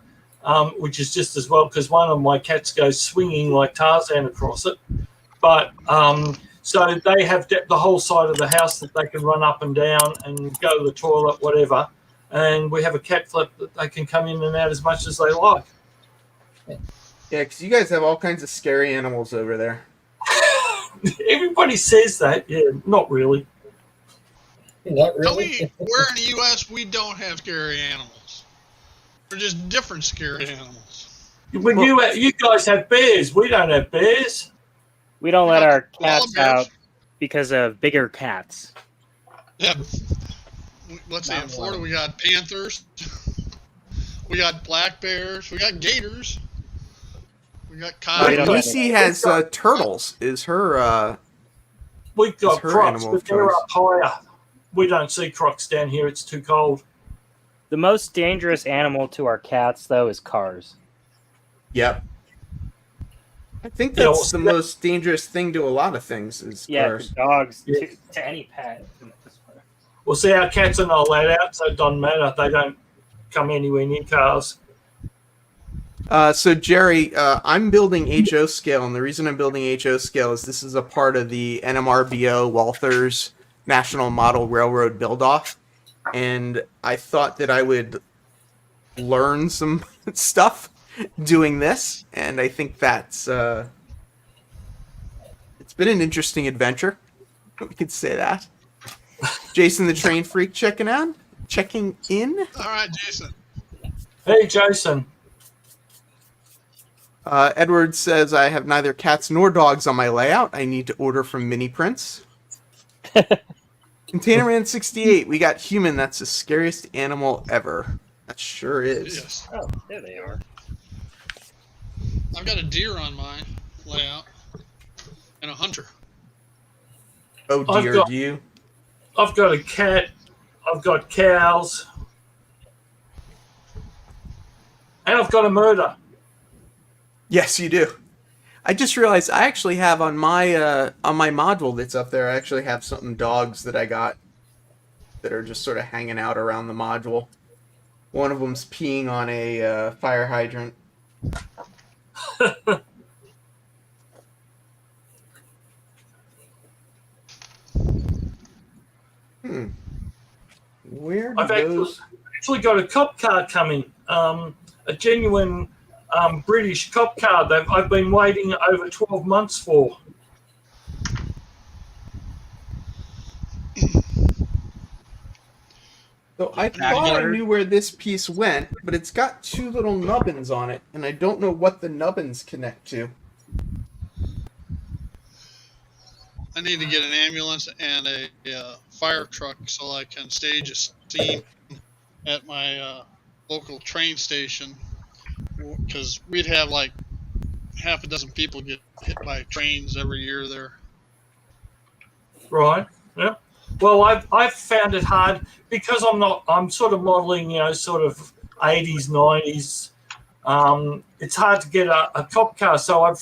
which is just as well because one of my cats goes swinging like Tarzan across it. But so they have the whole side of the house that they can run up and down and go to the toilet, whatever. And we have a cat flap that they can come in and out as much as they like. Yeah, because you guys have all kinds of scary animals over there. Everybody says that. Yeah, not really. Not Tell really. me where in the U.S. we don't have scary animals. They're just different scary animals. When you guys have bears, we don't have bears. we don't let our Koala cats bears. out because of bigger cats. Yeah. Let's say in Florida we got panthers, we got black bears, we got gators, we got we don't coyotes. have Lucy has turtles. Is her We've got It's her crocs, animal but of they're choice. up higher. We don't see crocs down here. It's too cold. The most dangerous animal to our cats, though, is cars. Yep. I think Yeah, that's the most dangerous thing to a lot of things is Yeah, cars. to dogs, Yeah. to any pet. Well, see, our cats are not allowed out, so it doesn't matter. They don't come anywhere near cars. So Jerry, I'm building HO scale, and the reason I'm building HO scale is this is a part of the NMRBO Walthers National Model Railroad Buildoff, and I thought that I would learn some stuff doing this, and I think that's It's been an interesting adventure. We could say that. Jason the Train Freak checking in. All right, Jason. Hey, Jason. Edward says, I have neither cats nor dogs on my layout. I need to order from Mini Prince. Container Man 68, we got human. That's the scariest animal ever. That sure is. Yes. Oh, there they are. I've got a deer on my layout and a hunter. Oh dear, do you? I've got a cat. I've got cows. And I've got a murder. Yes, you do. I just realized I actually have on my module that's up there, I actually have some dogs that I got that are just sort of hanging out around the module. One of them's peeing on a fire hydrant. Where I've do those... actually got a cop car coming. A genuine British cop car that I've been waiting over 12 months for. So I thought I knew where this piece went, but it's got two little nubbins on it, and I don't know what the nubbins connect to. I need to get an ambulance and a fire truck so I can stage a scene at my local train station, because we'd have like half a dozen people get hit by trains every year there. Right. Yeah. Well, I've found it hard because I'm sort of modeling, sort of 80s, 90s. It's hard to get a cop car. So I've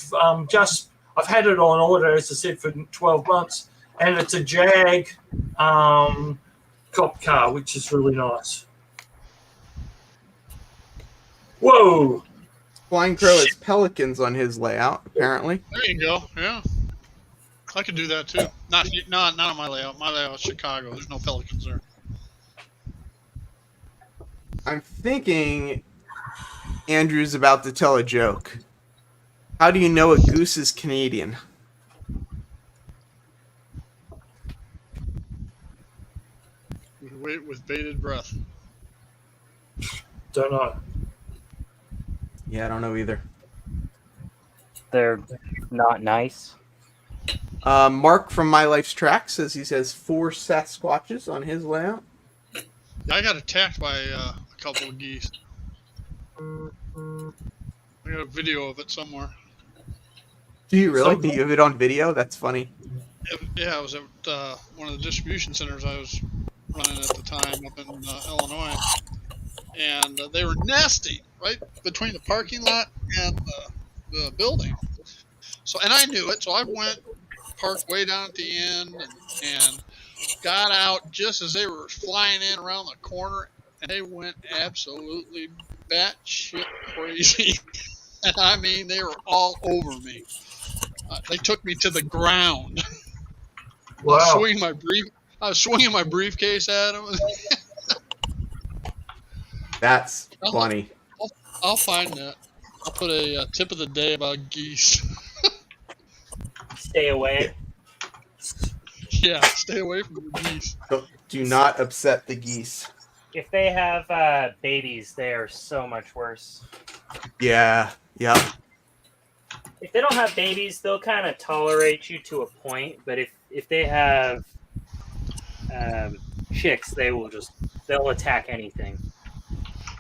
had it on order, as I said, for 12 months, and it's a Jag cop car, which is really nice. Whoa! Flying Crow has pelicans on his layout, apparently. There you go. Yeah, I could do that too. Not on my layout. My layout's Chicago. There's no pelicans there. I'm thinking Andrew's about to tell a joke. How do you know a goose is Canadian? Wait with bated breath. Don't know. Yeah, I don't know either. They're not nice. Mark from My Life's Track says he has 4 Sasquatches on his layout. I got attacked by a couple of geese. I got a video of it somewhere. Do you really? Do you have it on video? That's funny. Yeah, I was at one of the distribution centers I was running at the time up in Illinois, and they were nesting right between the parking lot and the building. So, and I knew it, so I went, parked way down at the end, and got out just as they were flying in around the corner, and they went absolutely batshit crazy. And I mean, they were all over me. They took me to the ground. Wow. I was swinging my briefcase at them. That's funny. I'll find that. I'll put a tip of the day about geese. Stay away. Yeah, stay away from the geese. Do not upset the geese. If they have babies, they are so much worse. Yeah. If they don't have babies, they'll kind of tolerate you to a point. But if they have chicks, they'll attack anything.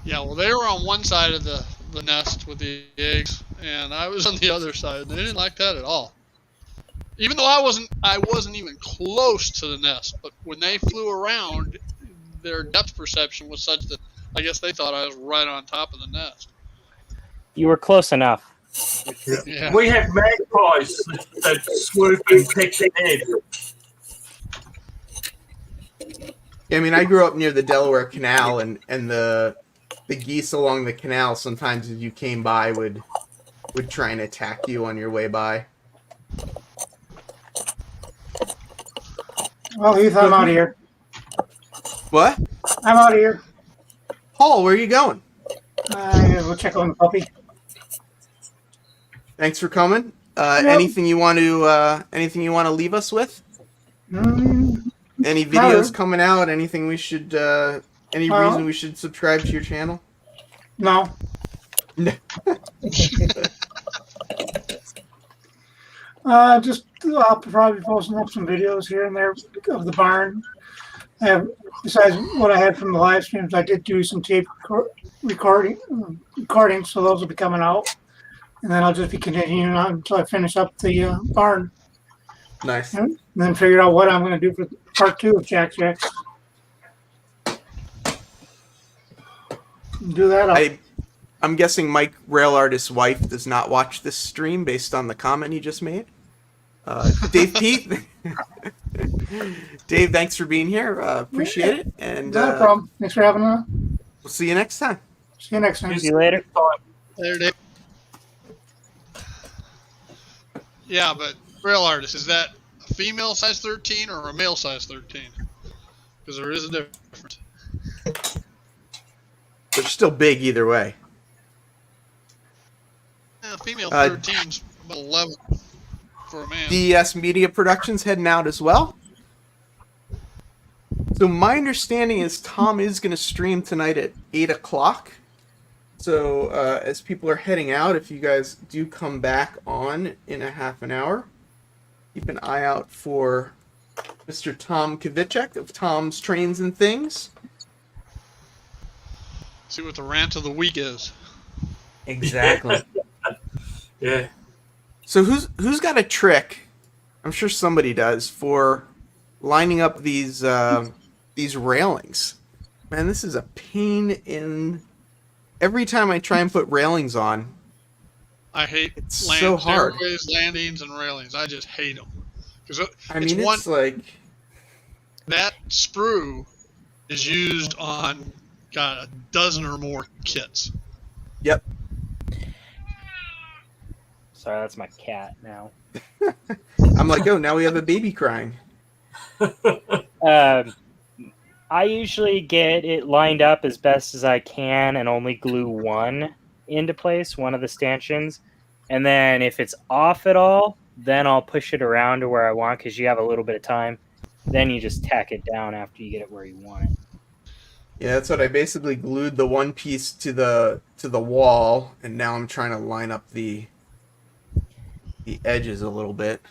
Yeah, well, they were on one side of the nest with the eggs, and I was on the other side. They didn't like that at all. Even though I wasn't even close to the nest. But when they flew around, their depth perception was such that I guess they thought I was right on top of the nest. You were close enough. Yeah. We have magpies that swoop and pick the egg. I mean, I grew up near the Delaware Canal, and the geese along the canal sometimes, as you came by, would try and attack you on your way by. Well, Heath, I'm out of here. What? I'm out of here. Paul, where are you going? I gotta go check on the puppy. Thanks for coming. Anything you want to leave us with? Any videos coming out? Anything we should? Any reason we should subscribe to your channel? No. Just I'll probably be posting up some videos here and there of the barn. Besides what I had from the live streams, I did do some tape recording, so those will be coming out. And then I'll just be continuing on until I finish up the barn. Nice. And then figure out what I'm going to do for part 2 of Jack Jacks. Do that. I'm guessing Mike Rail Artist's wife does not watch this stream based on the comment he just made. Dave Pete. Dave, thanks for being here. Appreciate it. And no problem. Thanks for having me. We'll see you next time. See you next time. See you later. Later, Dave. Yeah, but Rail Artist, is that a female size 13 or a male size 13? Because there is a difference. They're still big either way. Yeah, female 13's about 11 for a man. DES Media Productions heading out as well. So my understanding is Tom is going to stream tonight at 8 o'clock. So as people are heading out, if you guys do come back on in a half an hour, keep an eye out for Mr. Tom Kavicek of Tom's Trains and Things. See what the rant of the week is. Exactly. Yeah. So who's got a trick? I'm sure somebody does for lining up these railings. Man, this is a pain in. Every time I try and put railings on, I hate it's so hard. Stairways, landings, and railings. I just hate them. It's like that sprue is used on a dozen or more kits. Yep. Sorry, that's my cat now. I'm like, oh, now we have a baby crying. I usually get it lined up as best as I can and only glue one into place, one of the stanchions. And then if it's off at all, then I'll push it around to where I want because you have a little bit of time. Then you just tack it down after you get it where you want it. Yeah, that's what I basically glued the one piece to the wall, and now I'm trying to line up the edges a little bit.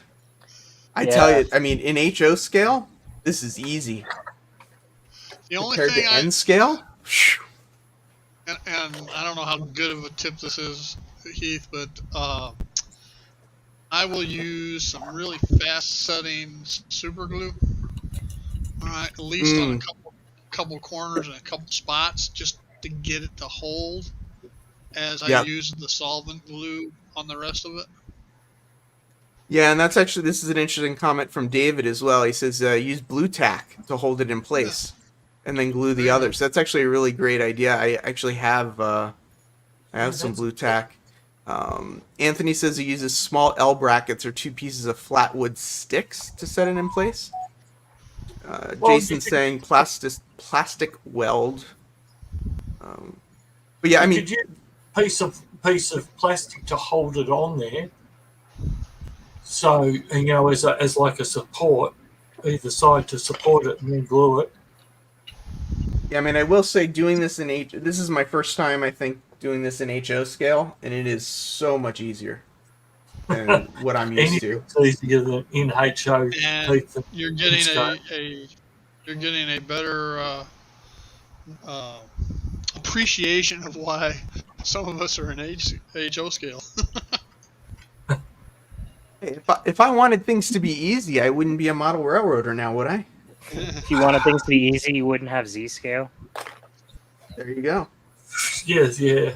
I tell you, I mean, in HO scale, this is easy. The only Compared thing to N scale, and I don't know how good of a tip this is, Heath, but I will use some really fast-setting super glue. All right, at least on a couple corners and a couple spots, just to get it to hold. As I use the solvent glue on the rest of it. Yeah, and this is an interesting comment from David as well. He says use blue tack to hold it in place. And then glue the others. That's actually a really great idea. I actually have some blue tack. Anthony says he uses small L brackets or 2 pieces of flat wood sticks to set it in place. Jason's saying plastic weld. But yeah, I mean, could use a piece of plastic to hold it on there. So as like a support, either side to support it, and then glue it. Yeah, I mean, I will say doing this this is my first time, I think, doing this in HO scale, and it is so much easier than what I'm used to. It's easier than in HO. And you're getting a better appreciation of why some of us are in HO scale. Hey, if I wanted things to be easy, I wouldn't be a model railroader now, would I? If you wanted things to be easy, you wouldn't have Z scale. There you go. Yes, yeah.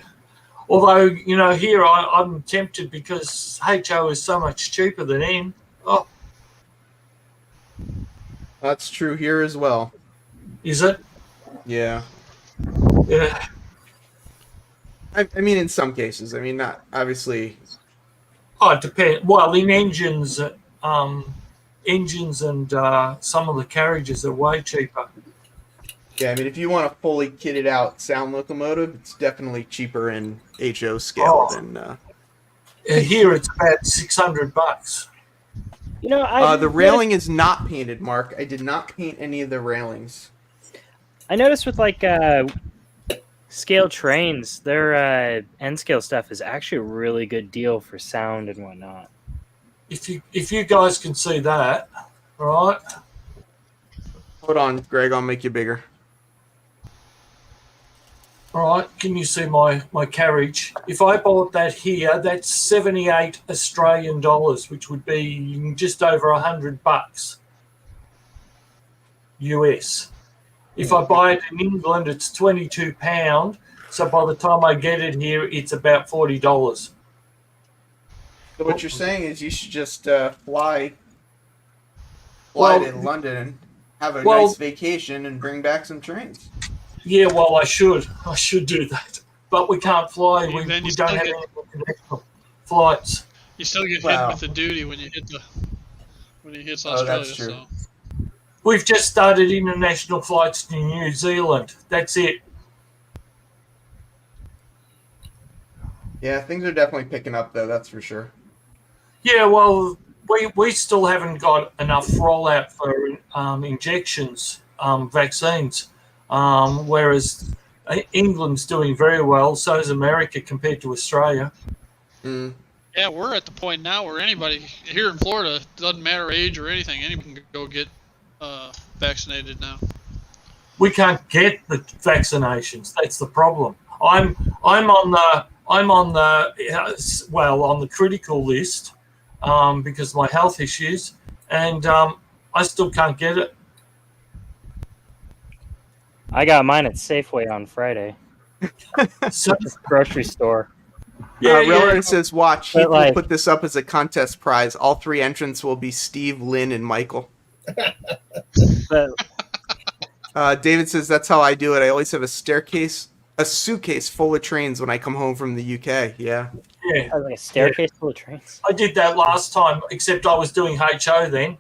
Although, here I'm tempted because HO is so much cheaper than N. Oh. That's true here as well. Is it? Yeah. Yeah. I mean, in some cases. I mean, not obviously. Oh, it depends. Well, in engines and some of the carriages are way cheaper. Yeah, I mean, if you want a fully kitted out sound locomotive, it's definitely cheaper in HO scale Here it's about $600. You know, The railing is not painted, Mark. I did not paint any of the railings. I noticed with like scale trains, their N scale stuff is actually a really good deal for sound and whatnot. If you guys can see that, right? Hold on, Greg. I'll make you bigger. All right, can you see my carriage? If I bought that here, that's 78 Australian dollars, which would be just over $100 US. If I buy it in England, it's £22. So by the time I get it here, it's about $40. So what you're saying is you should just fly Well, to London and have a well- nice vacation and bring back some trains. Yeah, well, I should do that, but we can't fly. And We then you don't still have get- any international flights. You still get Wow. hit with the duty when you hits Oh, Australia. that's true. So We've just started international flights to New Zealand. That's it. Yeah, things are definitely picking up, though. That's for sure. Yeah, well, we still haven't got enough rollout for injections, vaccines, whereas England's doing very well. So is America compared to Australia. Mm. yeah, we're at the point now where anybody here in Florida, doesn't matter age or anything, anyone can go get vaccinated now. We can't get the vaccinations. That's the problem. I'm on the on the critical list because of my health issues, and I still can't get it. I got mine at Safeway on Friday. So, Grocery store. Railroad says, watch, he But, will like- put this up as a contest prize. All three entrants will be Steve, Lynn, and Michael. But David says, that's how I do it. I always have a suitcase full of trains when I come home from the UK. Yeah. yeah, like a staircase full of trains. I did that last time, except I was doing HO then.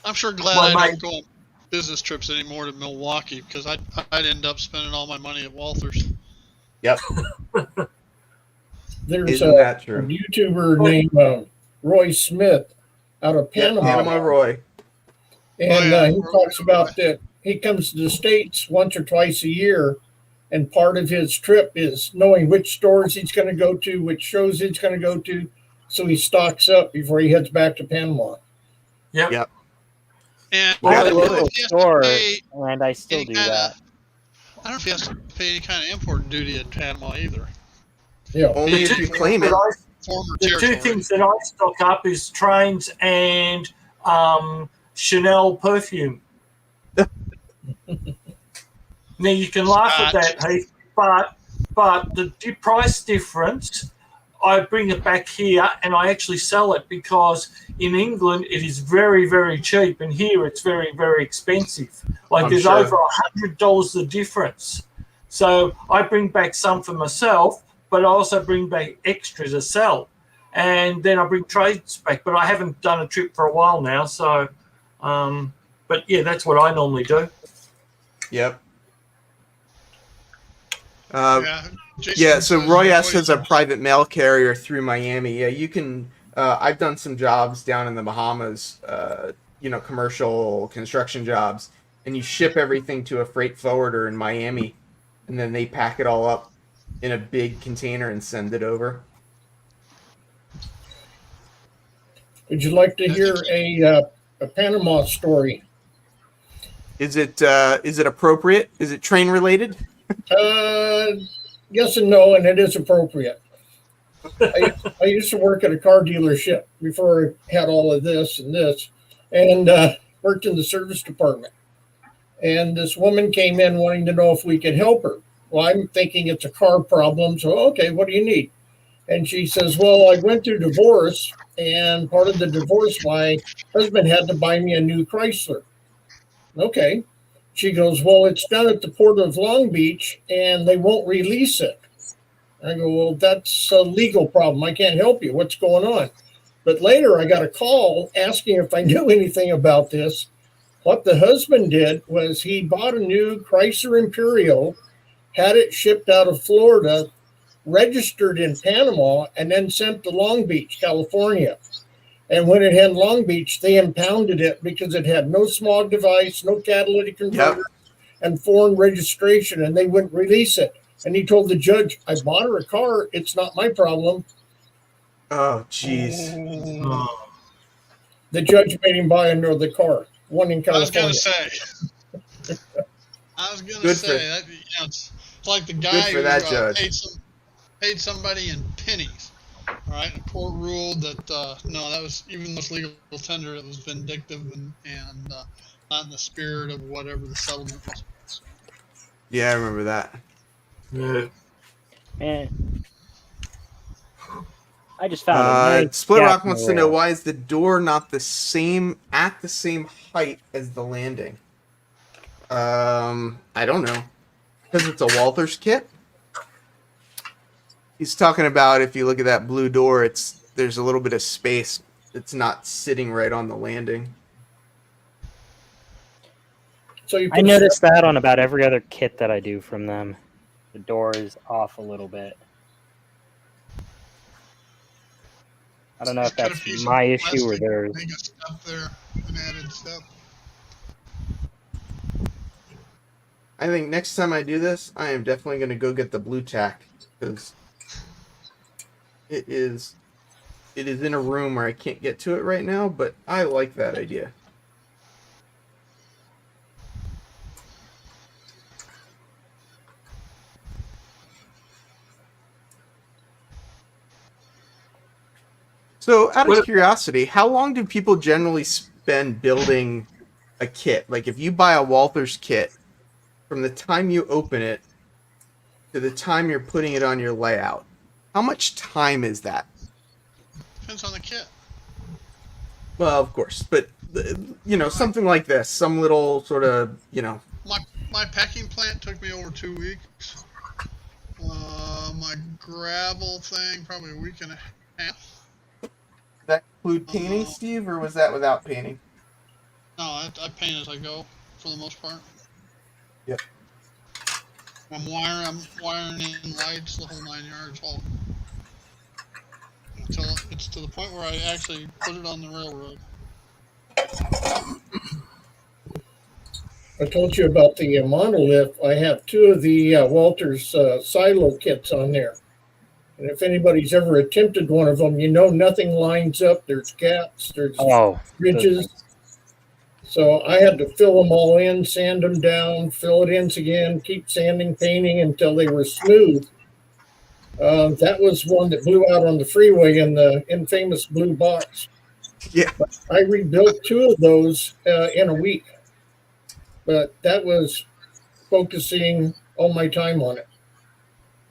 I'm sure glad My I mind- don't go on business trips anymore to Milwaukee because I'd end up spending all my money at Walthers. Yep. There's Isn't a that true? YouTuber named Roy Smith out of Panama. Panama Roy. And Oh, yeah. he talks about that he comes to the States once or twice a year, and part of his trip is knowing which stores he's going to go to, which shows he's going to go to, so he stocks up before he heads back to Panama. Yep. Yep. And I have Yeah, a well, local if he has to store, pay and I still any do kinda- that. I don't know if he has to pay any kind of import duty in Panama either. Yeah. Only if you claim it. Former The two territory. things that I stock up is trains and Chanel perfume. Now you can laugh at that, Heath, but the price difference, I bring it back here and I actually sell it because in England it is very, very cheap, and here it's very, very expensive. Like I'm there's sure. over $100 the difference. So I bring back some for myself, but I also bring back extra to sell, and then I bring trades back. But I haven't done a trip for a while now, so. But yeah, that's what I normally do. Yep. Jason Yeah, so says Roy Roy S has a is- private mail carrier through Miami. Yeah, you can. I've done some jobs down in the Bahamas, commercial construction jobs, and you ship everything to a freight forwarder in Miami, and then they pack it all up in a big container and send it over. Would you like to hear a Panama story? Is it appropriate? Is it train related? Yes and no, and it is appropriate. I used to work at a car dealership before I had all of this, and worked in the service department. And this woman came in wanting to know if we could help her. Well, I'm thinking it's a car problem, so okay, what do you need? And she says, well, I went through divorce, and part of the divorce, my husband had to buy me a new Chrysler. Okay. She goes, well, it's done at the Port of Long Beach, and they won't release it. I go, well, that's a legal problem. I can't help you. What's going on? But later I got a call asking if I knew anything about this. What the husband did was he bought a new Chrysler Imperial, had it shipped out of Florida, registered in Panama and then sent to Long Beach, California. And when it had Long Beach, they impounded it because it had no smog device, no catalytic converter, and foreign registration, and they wouldn't release it. And he told the judge, I bought her a car. It's not my problem. Oh, jeez. The judge made him buy another car, one in California. I was going to say that, it's like the guy who paid somebody in pennies. All right, the court ruled that no, that was even this legal tender. It was vindictive and not in the spirit of whatever the settlement was. Yeah, I remember that. Yeah. Man, I just found a nice Split gap Rock in wants the to know, rail. why is the door not at the same height as the landing? I don't know. Because it's a Walthers kit? He's talking about, if you look at that blue door, there's a little bit of space. It's not sitting right on the landing. So I noticed that on about every other kit that I do from them. The door is off a little bit. I don't know if that's my issue or theirs. Make a step there, an added step. I think next time I do this, I am definitely going to go get the blue tack, because it is in a room where I can't get to it right now, but I like that idea. So, out of curiosity, how long do people generally spend building a kit? Like, if you buy a Walthers kit, from the time you open it to the time you're putting it on your layout, how much time is that? Depends on the kit. Well, of course, but something like this, some little sort of, My packing plant took me over 2 weeks. My gravel thing probably a week and a half. Did that include painting, Steve, or was that without painting? No, I paint as I go for the most part. Yep. I'm wiring in lights, the whole 9 yards, all until it's to the point where I actually put it on the railroad. I told you about the monolith. I have 2 of the Walthers silo kits on there. And if anybody's ever attempted one of them, nothing lines up. There's gaps, there's ridges. So I had to fill them all in, sand them down, fill it in again, keep sanding, painting until they were smooth. That was one that blew out on the freeway in the infamous blue box. Yeah. But I rebuilt 2 of those in a week. But that was focusing all my time on it.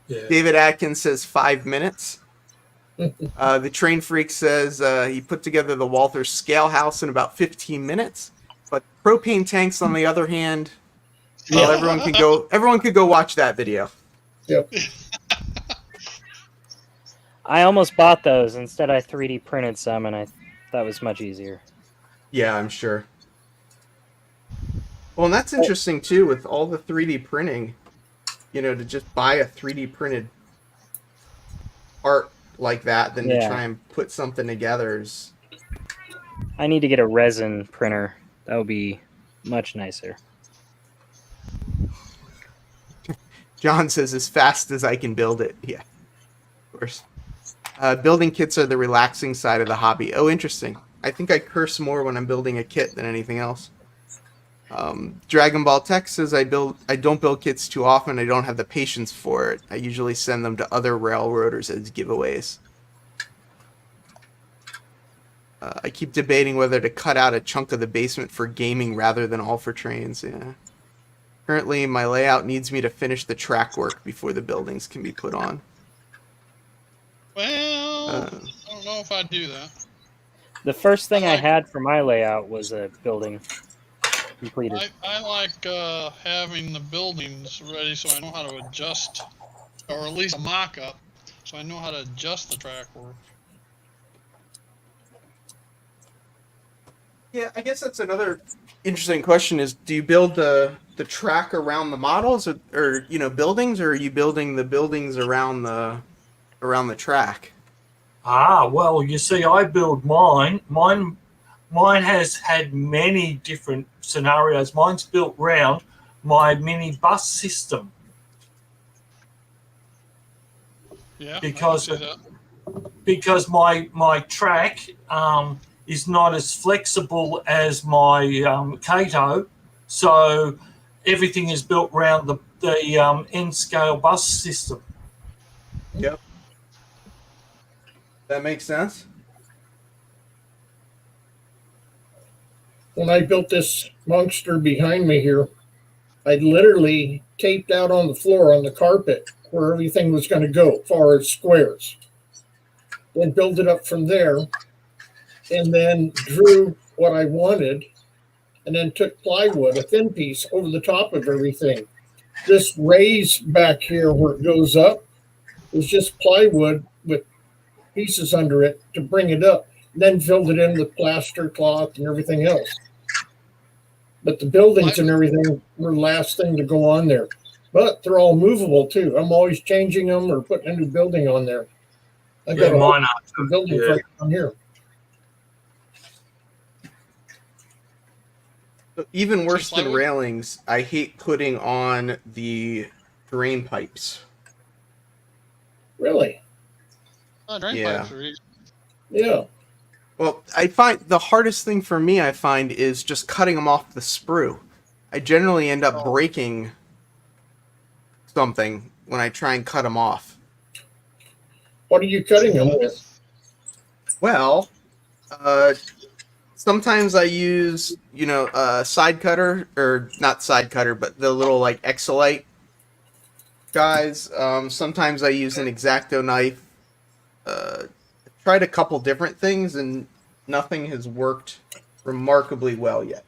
Yeah. David Atkins says 5 minutes. The Train Freak says he put together the Walthers scale house in about 15 minutes. But propane tanks, on the other hand, well, everyone could go watch that video. Yep. I almost bought those. Instead, I 3D printed some, and that was much easier. Yeah, I'm sure. Well, and that's interesting, too, with all the 3D printing, to just buy a 3D printed part like that than to try and put something together. I need to get a resin printer. That would be much nicer. John says, as fast as I can build it. Yeah, of course. Building kits are the relaxing side of the hobby. Oh, interesting. I think I curse more when I'm building a kit than anything else. Dragon Ball Tech says, I don't build kits too often. I don't have the patience for it. I usually send them to other railroaders as giveaways. I keep debating whether to cut out a chunk of the basement for gaming rather than all for trains. Yeah. Currently, my layout needs me to finish the track work before the buildings can be put on. Well, I don't know if I'd do that. The first thing I had for my layout was a building completed. I like having the buildings ready so I know how to adjust, or at least a mock-up, so I know how to adjust the track work. Yeah, I guess that's another interesting question is, do you build the the track around the models, or you know, buildings, or are you building the buildings around the track? Well, you see, I build mine. Mine has had many different scenarios. Mine's built round my mini bus system. Yeah, because I can see because my track is not as flexible as my Cato, so everything is built around the N scale bus system. Yep. That makes sense. When I built this monster behind me here, I literally taped out on the floor on the carpet where everything was going to go, as far as squares. Then build it up from there, and then drew what I wanted, and then took plywood, a thin piece, over the top of everything. This raise back here where it goes up is just plywood with pieces under it to bring it up, and then filled it in with plaster cloth and everything else. But the buildings and everything were the last thing to go on there. But they're all movable too. I'm always changing them or putting a new building on there. I got mine a building right on here. Even worse than railings, I hate putting on the drain pipes. Really? drain pipes are easy. Yeah. Well, I find the hardest thing for me, is just cutting them off the sprue. I generally end up breaking something when I try and cut them off. What are you cutting them with? Well, sometimes I use, side cutter, or not side cutter, but the little like Exolite guys. Sometimes I use an X-Acto knife. Tried a couple different things and nothing has worked remarkably well yet.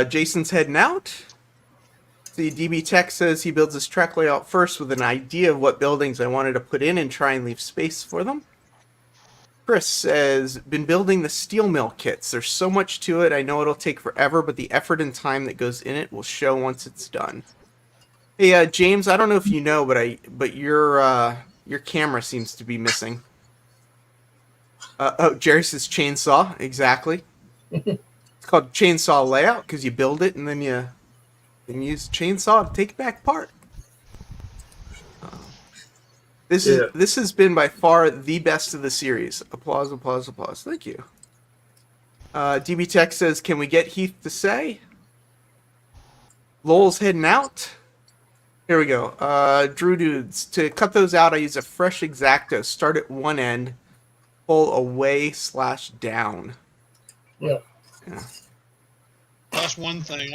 Jason's heading out. The DB Tech says he builds his track layout first with an idea of what buildings I wanted to put in and try and leave space for them. Chris says, been building the steel mill kits. There's so much to it. I know it'll take forever, but the effort and time that goes in it will show once it's done. Hey, James, I don't know if you know, but your camera seems to be missing. Jerry says chainsaw. Exactly. It's called chainsaw layout because you build it and then you use chainsaw to take it back apart. This has been by far the best of the series. Applause, applause, applause. Thank you. DB Tech says, can we get Heath to say? Lowell's heading out. Here we go. Drew Dudes. To cut those out, I use a fresh X-Acto. Start at one end, pull away/down. Yeah. That's one thing.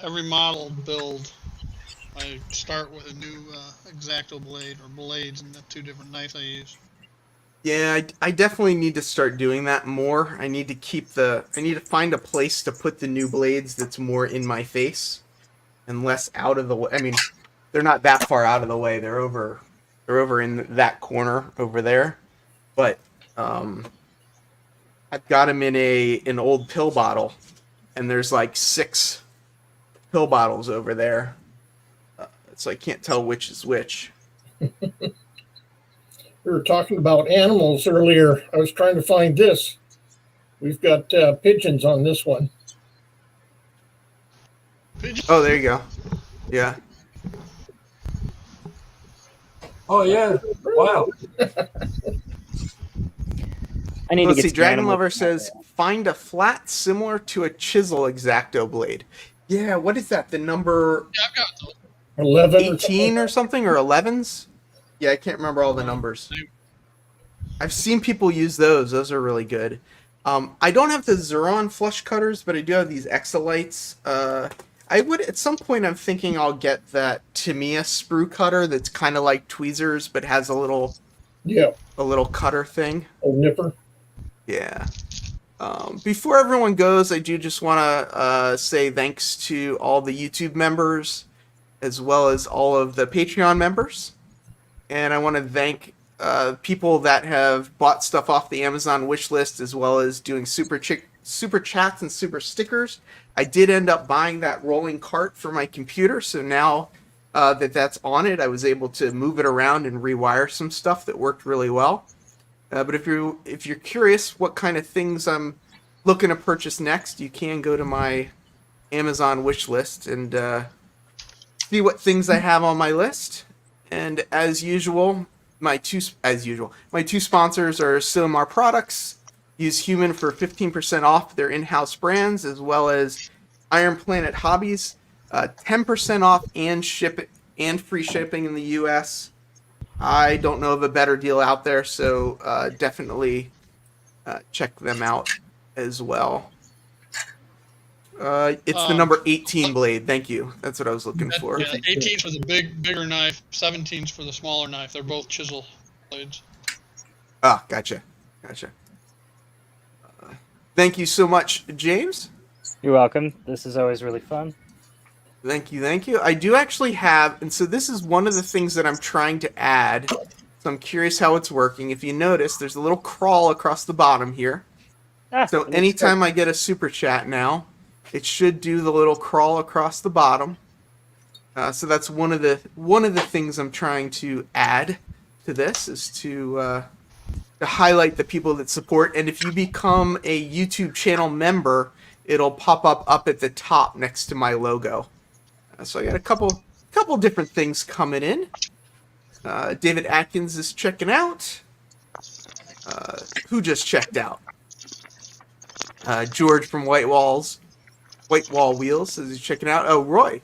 Every model build, I start with a new X-Acto blade or blades, and the two different knives I use. Yeah, I definitely need to start doing that more. I need to find a place to put the new blades that's more in my face and less out of the way. I mean, they're not that far out of the way. They're over in that corner over there. But I've got them in an old pill bottle, and there's like 6 pill bottles over there, so I can't tell which is which. We were talking about animals earlier. I was trying to find this. We've got pigeons on this one. Pigeons? Oh, there you go. Yeah. Oh yeah! Wow. I need Let's to get see. Dragon animal Lover says, find a flat similar to a chisel X-Acto blade. Yeah, what is that? The number Yeah, I've got those. 11 18 or something, or 11s? Yeah, I can't remember all the numbers. I've seen people use those. Those are really good. I don't have the Xuron flush cutters, but I do have these Exolites. I would, at some point, I'm thinking I'll get that Tamiya sprue cutter that's kind of like tweezers, but has a little cutter thing. Old nipper. Yeah. Before everyone goes, I do just want to say thanks to all the YouTube members, as well as all of the Patreon members. And I want to thank people that have bought stuff off the Amazon wish list, as well as doing super chats and super stickers. I did end up buying that rolling cart for my computer, so now that's on it, I was able to move it around and rewire some stuff that worked really well. But if you're curious what kind of things I'm looking to purchase next, you can go to my Amazon wish list and see what things I have on my list. And as usual, my two sponsors are Silmar Products. Use Human for 15% off their in-house brands, as well as Iron Planet Hobbies, 10% off and free shipping in the U.S. I don't know of a better deal out there, so definitely check them out as well. It's the number 18 blade. Thank you. That's what I was looking for. Yeah, 18's for the bigger knife. 17's for the smaller knife. They're both chisel blades. Ah, gotcha. Thank you so much, James. You're welcome. This is always really fun. Thank you. I do actually have, and so this is one of the things that I'm trying to add. So I'm curious how it's working. If you notice, there's a little crawl across the bottom here. So anytime I get a super chat now, it should do the little crawl across the bottom. So that's one of the things I'm trying to add to this, is to highlight the people that support. And if you become a YouTube channel member, it'll pop up at the top next to my logo. So I got a couple different things coming in. David Atkins is checking out. Who just checked out? George from White Wall Wheels says he's checking out. Oh, Roy,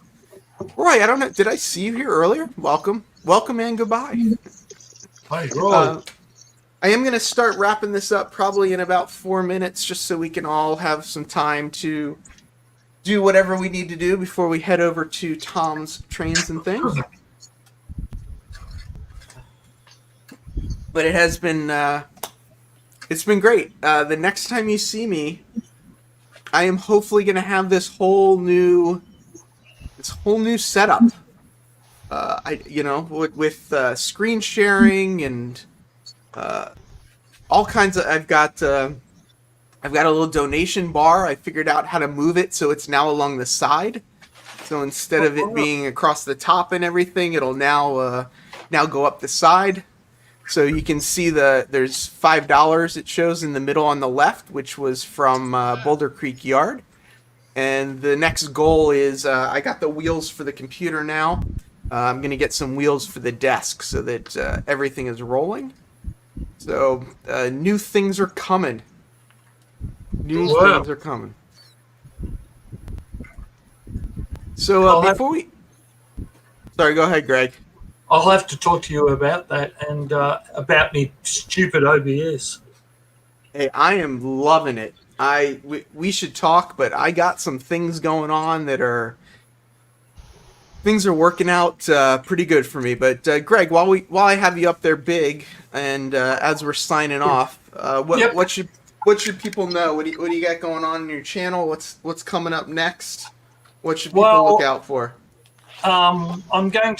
I don't know. Did I see you here earlier? Welcome and goodbye. Hi, Roy. I am going to start wrapping this up probably in about 4 minutes, just so we can all have some time to do whatever we need to do before we head over to Tom's Trains and Things. But it has been it's been great. The next time you see me, I am hopefully going to have this whole new setup. With screen sharing and all kinds of. I've got a little donation bar. I figured out how to move it so it's now along the side. So instead of it being across the top and everything, it'll now go up the side. So you can see there's $5 it shows in the middle on the left, which was from Boulder Creek Yard. And the next goal is I got the wheels for the computer now. I'm going to get some wheels for the desk so that everything is rolling. So new things are coming. Things are coming. So before we... Sorry, go ahead, Greg. I'll have to talk to you about that and about me stupid OBS. Hey, I am loving it. We should talk, but I got some things going on that are... Things are working out pretty good for me. But Greg, while I have you up there big, and as we're signing off, what should people know? What do you got going on in your channel? What's coming up next? What should people look out for? I'm going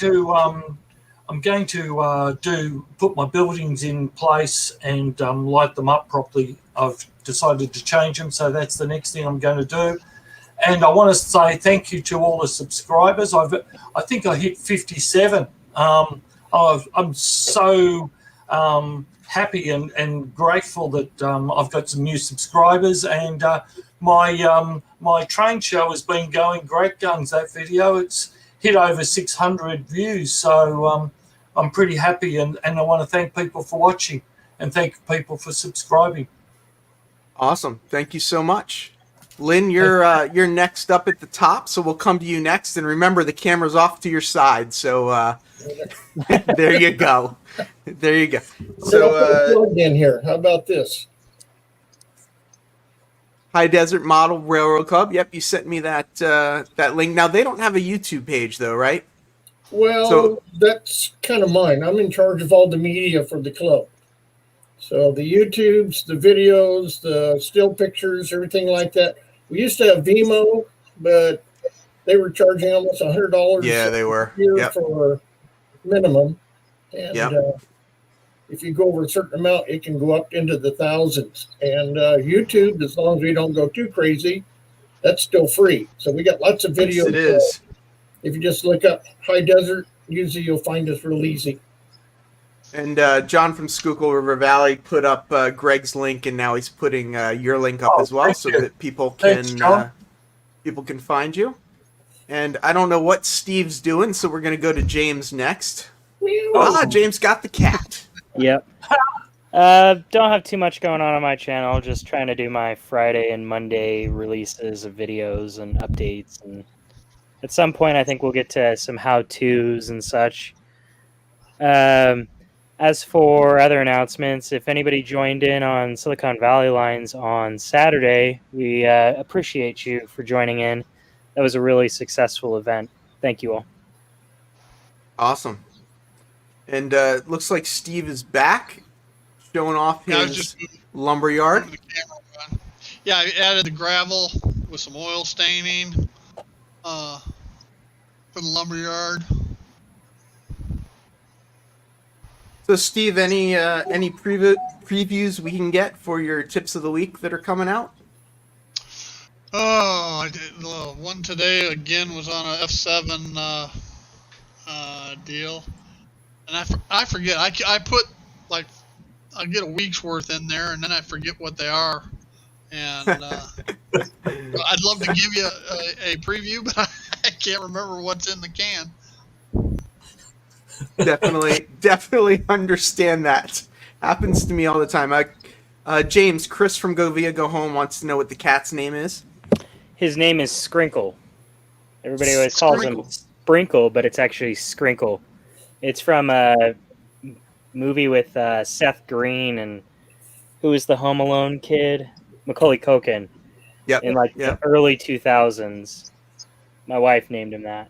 to put my buildings in place and light them up properly. I've decided to change them, so that's the next thing I'm going to do. And I want to say thank you to all the subscribers. I think I hit 57. I'm so happy and grateful that I've got some new subscribers. And my train show has been going great guns. That video, it's hit over 600 views. So I'm pretty happy, and I want to thank people for watching and thank people for subscribing. Awesome. Thank you so much. Lynn, you're next up at the top, so we'll come to you next. And remember, the camera's off to your side, so there you go. There you go. So in here, how about this? High Desert Model Railroad Club. Yep, you sent me that link. Now they don't have a YouTube page, though, right? Well, that's kind of mine. I'm in charge of all the media for the club. So the YouTubes, the videos, the still pictures, everything like that. We used to have Vimeo, but they were charging almost $100 Yeah, they were. a year Yep. for minimum. And Yep. if you go over a certain amount, it can go up into the thousands. And YouTube, as long as we don't go too crazy, that's still free. So we got lots of videos. Yes, it is. If you just look up High Desert, usually you'll find us real easy. And John from Schuylkill River Valley put up Greg's link, and now he's putting your link up as well, so that people can find you. And I don't know what Steve's doing, so we're going to go to James next. James got the cat. Yep. Don't have too much going on my channel. Just trying to do my Friday and Monday releases of videos and updates. And at some point, I think we'll get to some how-tos and such. As for other announcements, if anybody joined in on Silicon Valley Lines on Saturday, we appreciate you for joining in. That was a really successful event. Thank you all. Awesome. And looks like Steve is back, showing off his lumberyard. Yeah, I added the gravel with some oil staining for the lumberyard. So, Steve, any previews we can get for your tips of the week that are coming out? Oh, I did, the one today again was on a F7 deal, and I forget. I put like I get a week's worth in there, and then I forget what they are. And I'd love to give you a preview, but I can't remember what's in the can. Definitely understand that. Happens to me all the time. James, Chris from Go Via Go Home wants to know what the cat's name is. His name is Scrinkle. Everybody always calls him Sprinkle, but it's actually Scrinkle. It's from a movie with Seth Green and who was the Home Alone kid? Macaulay Culkin. Yep. In the early 2000s. My wife named him that.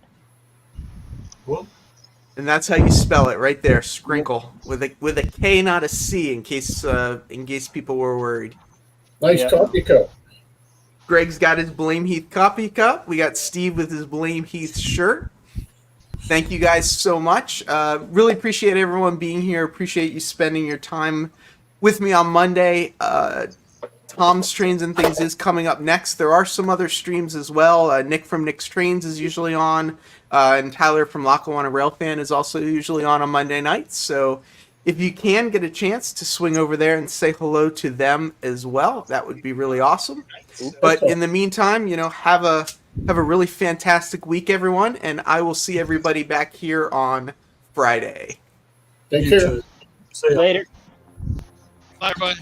Well, and that's how you spell it right there, Scrinkle, with a K, not a C, in case people were worried. Nice coffee cup. Greg's got his Blame Heath coffee cup. We got Steve with his Blame Heath shirt. Thank you guys so much. Really appreciate everyone being here. Appreciate you spending your time with me on Monday. Tom's Trains and Things is coming up next. There are some other streams as well. Nick from Nick's Trains is usually on. And Tyler from Lackawanna Railfan is also usually on Monday nights. So if you can get a chance to swing over there and say hello to them as well, that would be really awesome. But in the meantime, have a really fantastic week, everyone, and I will see everybody back here on Friday. Take care. See you later. Bye-bye.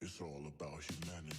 It's all about humanity.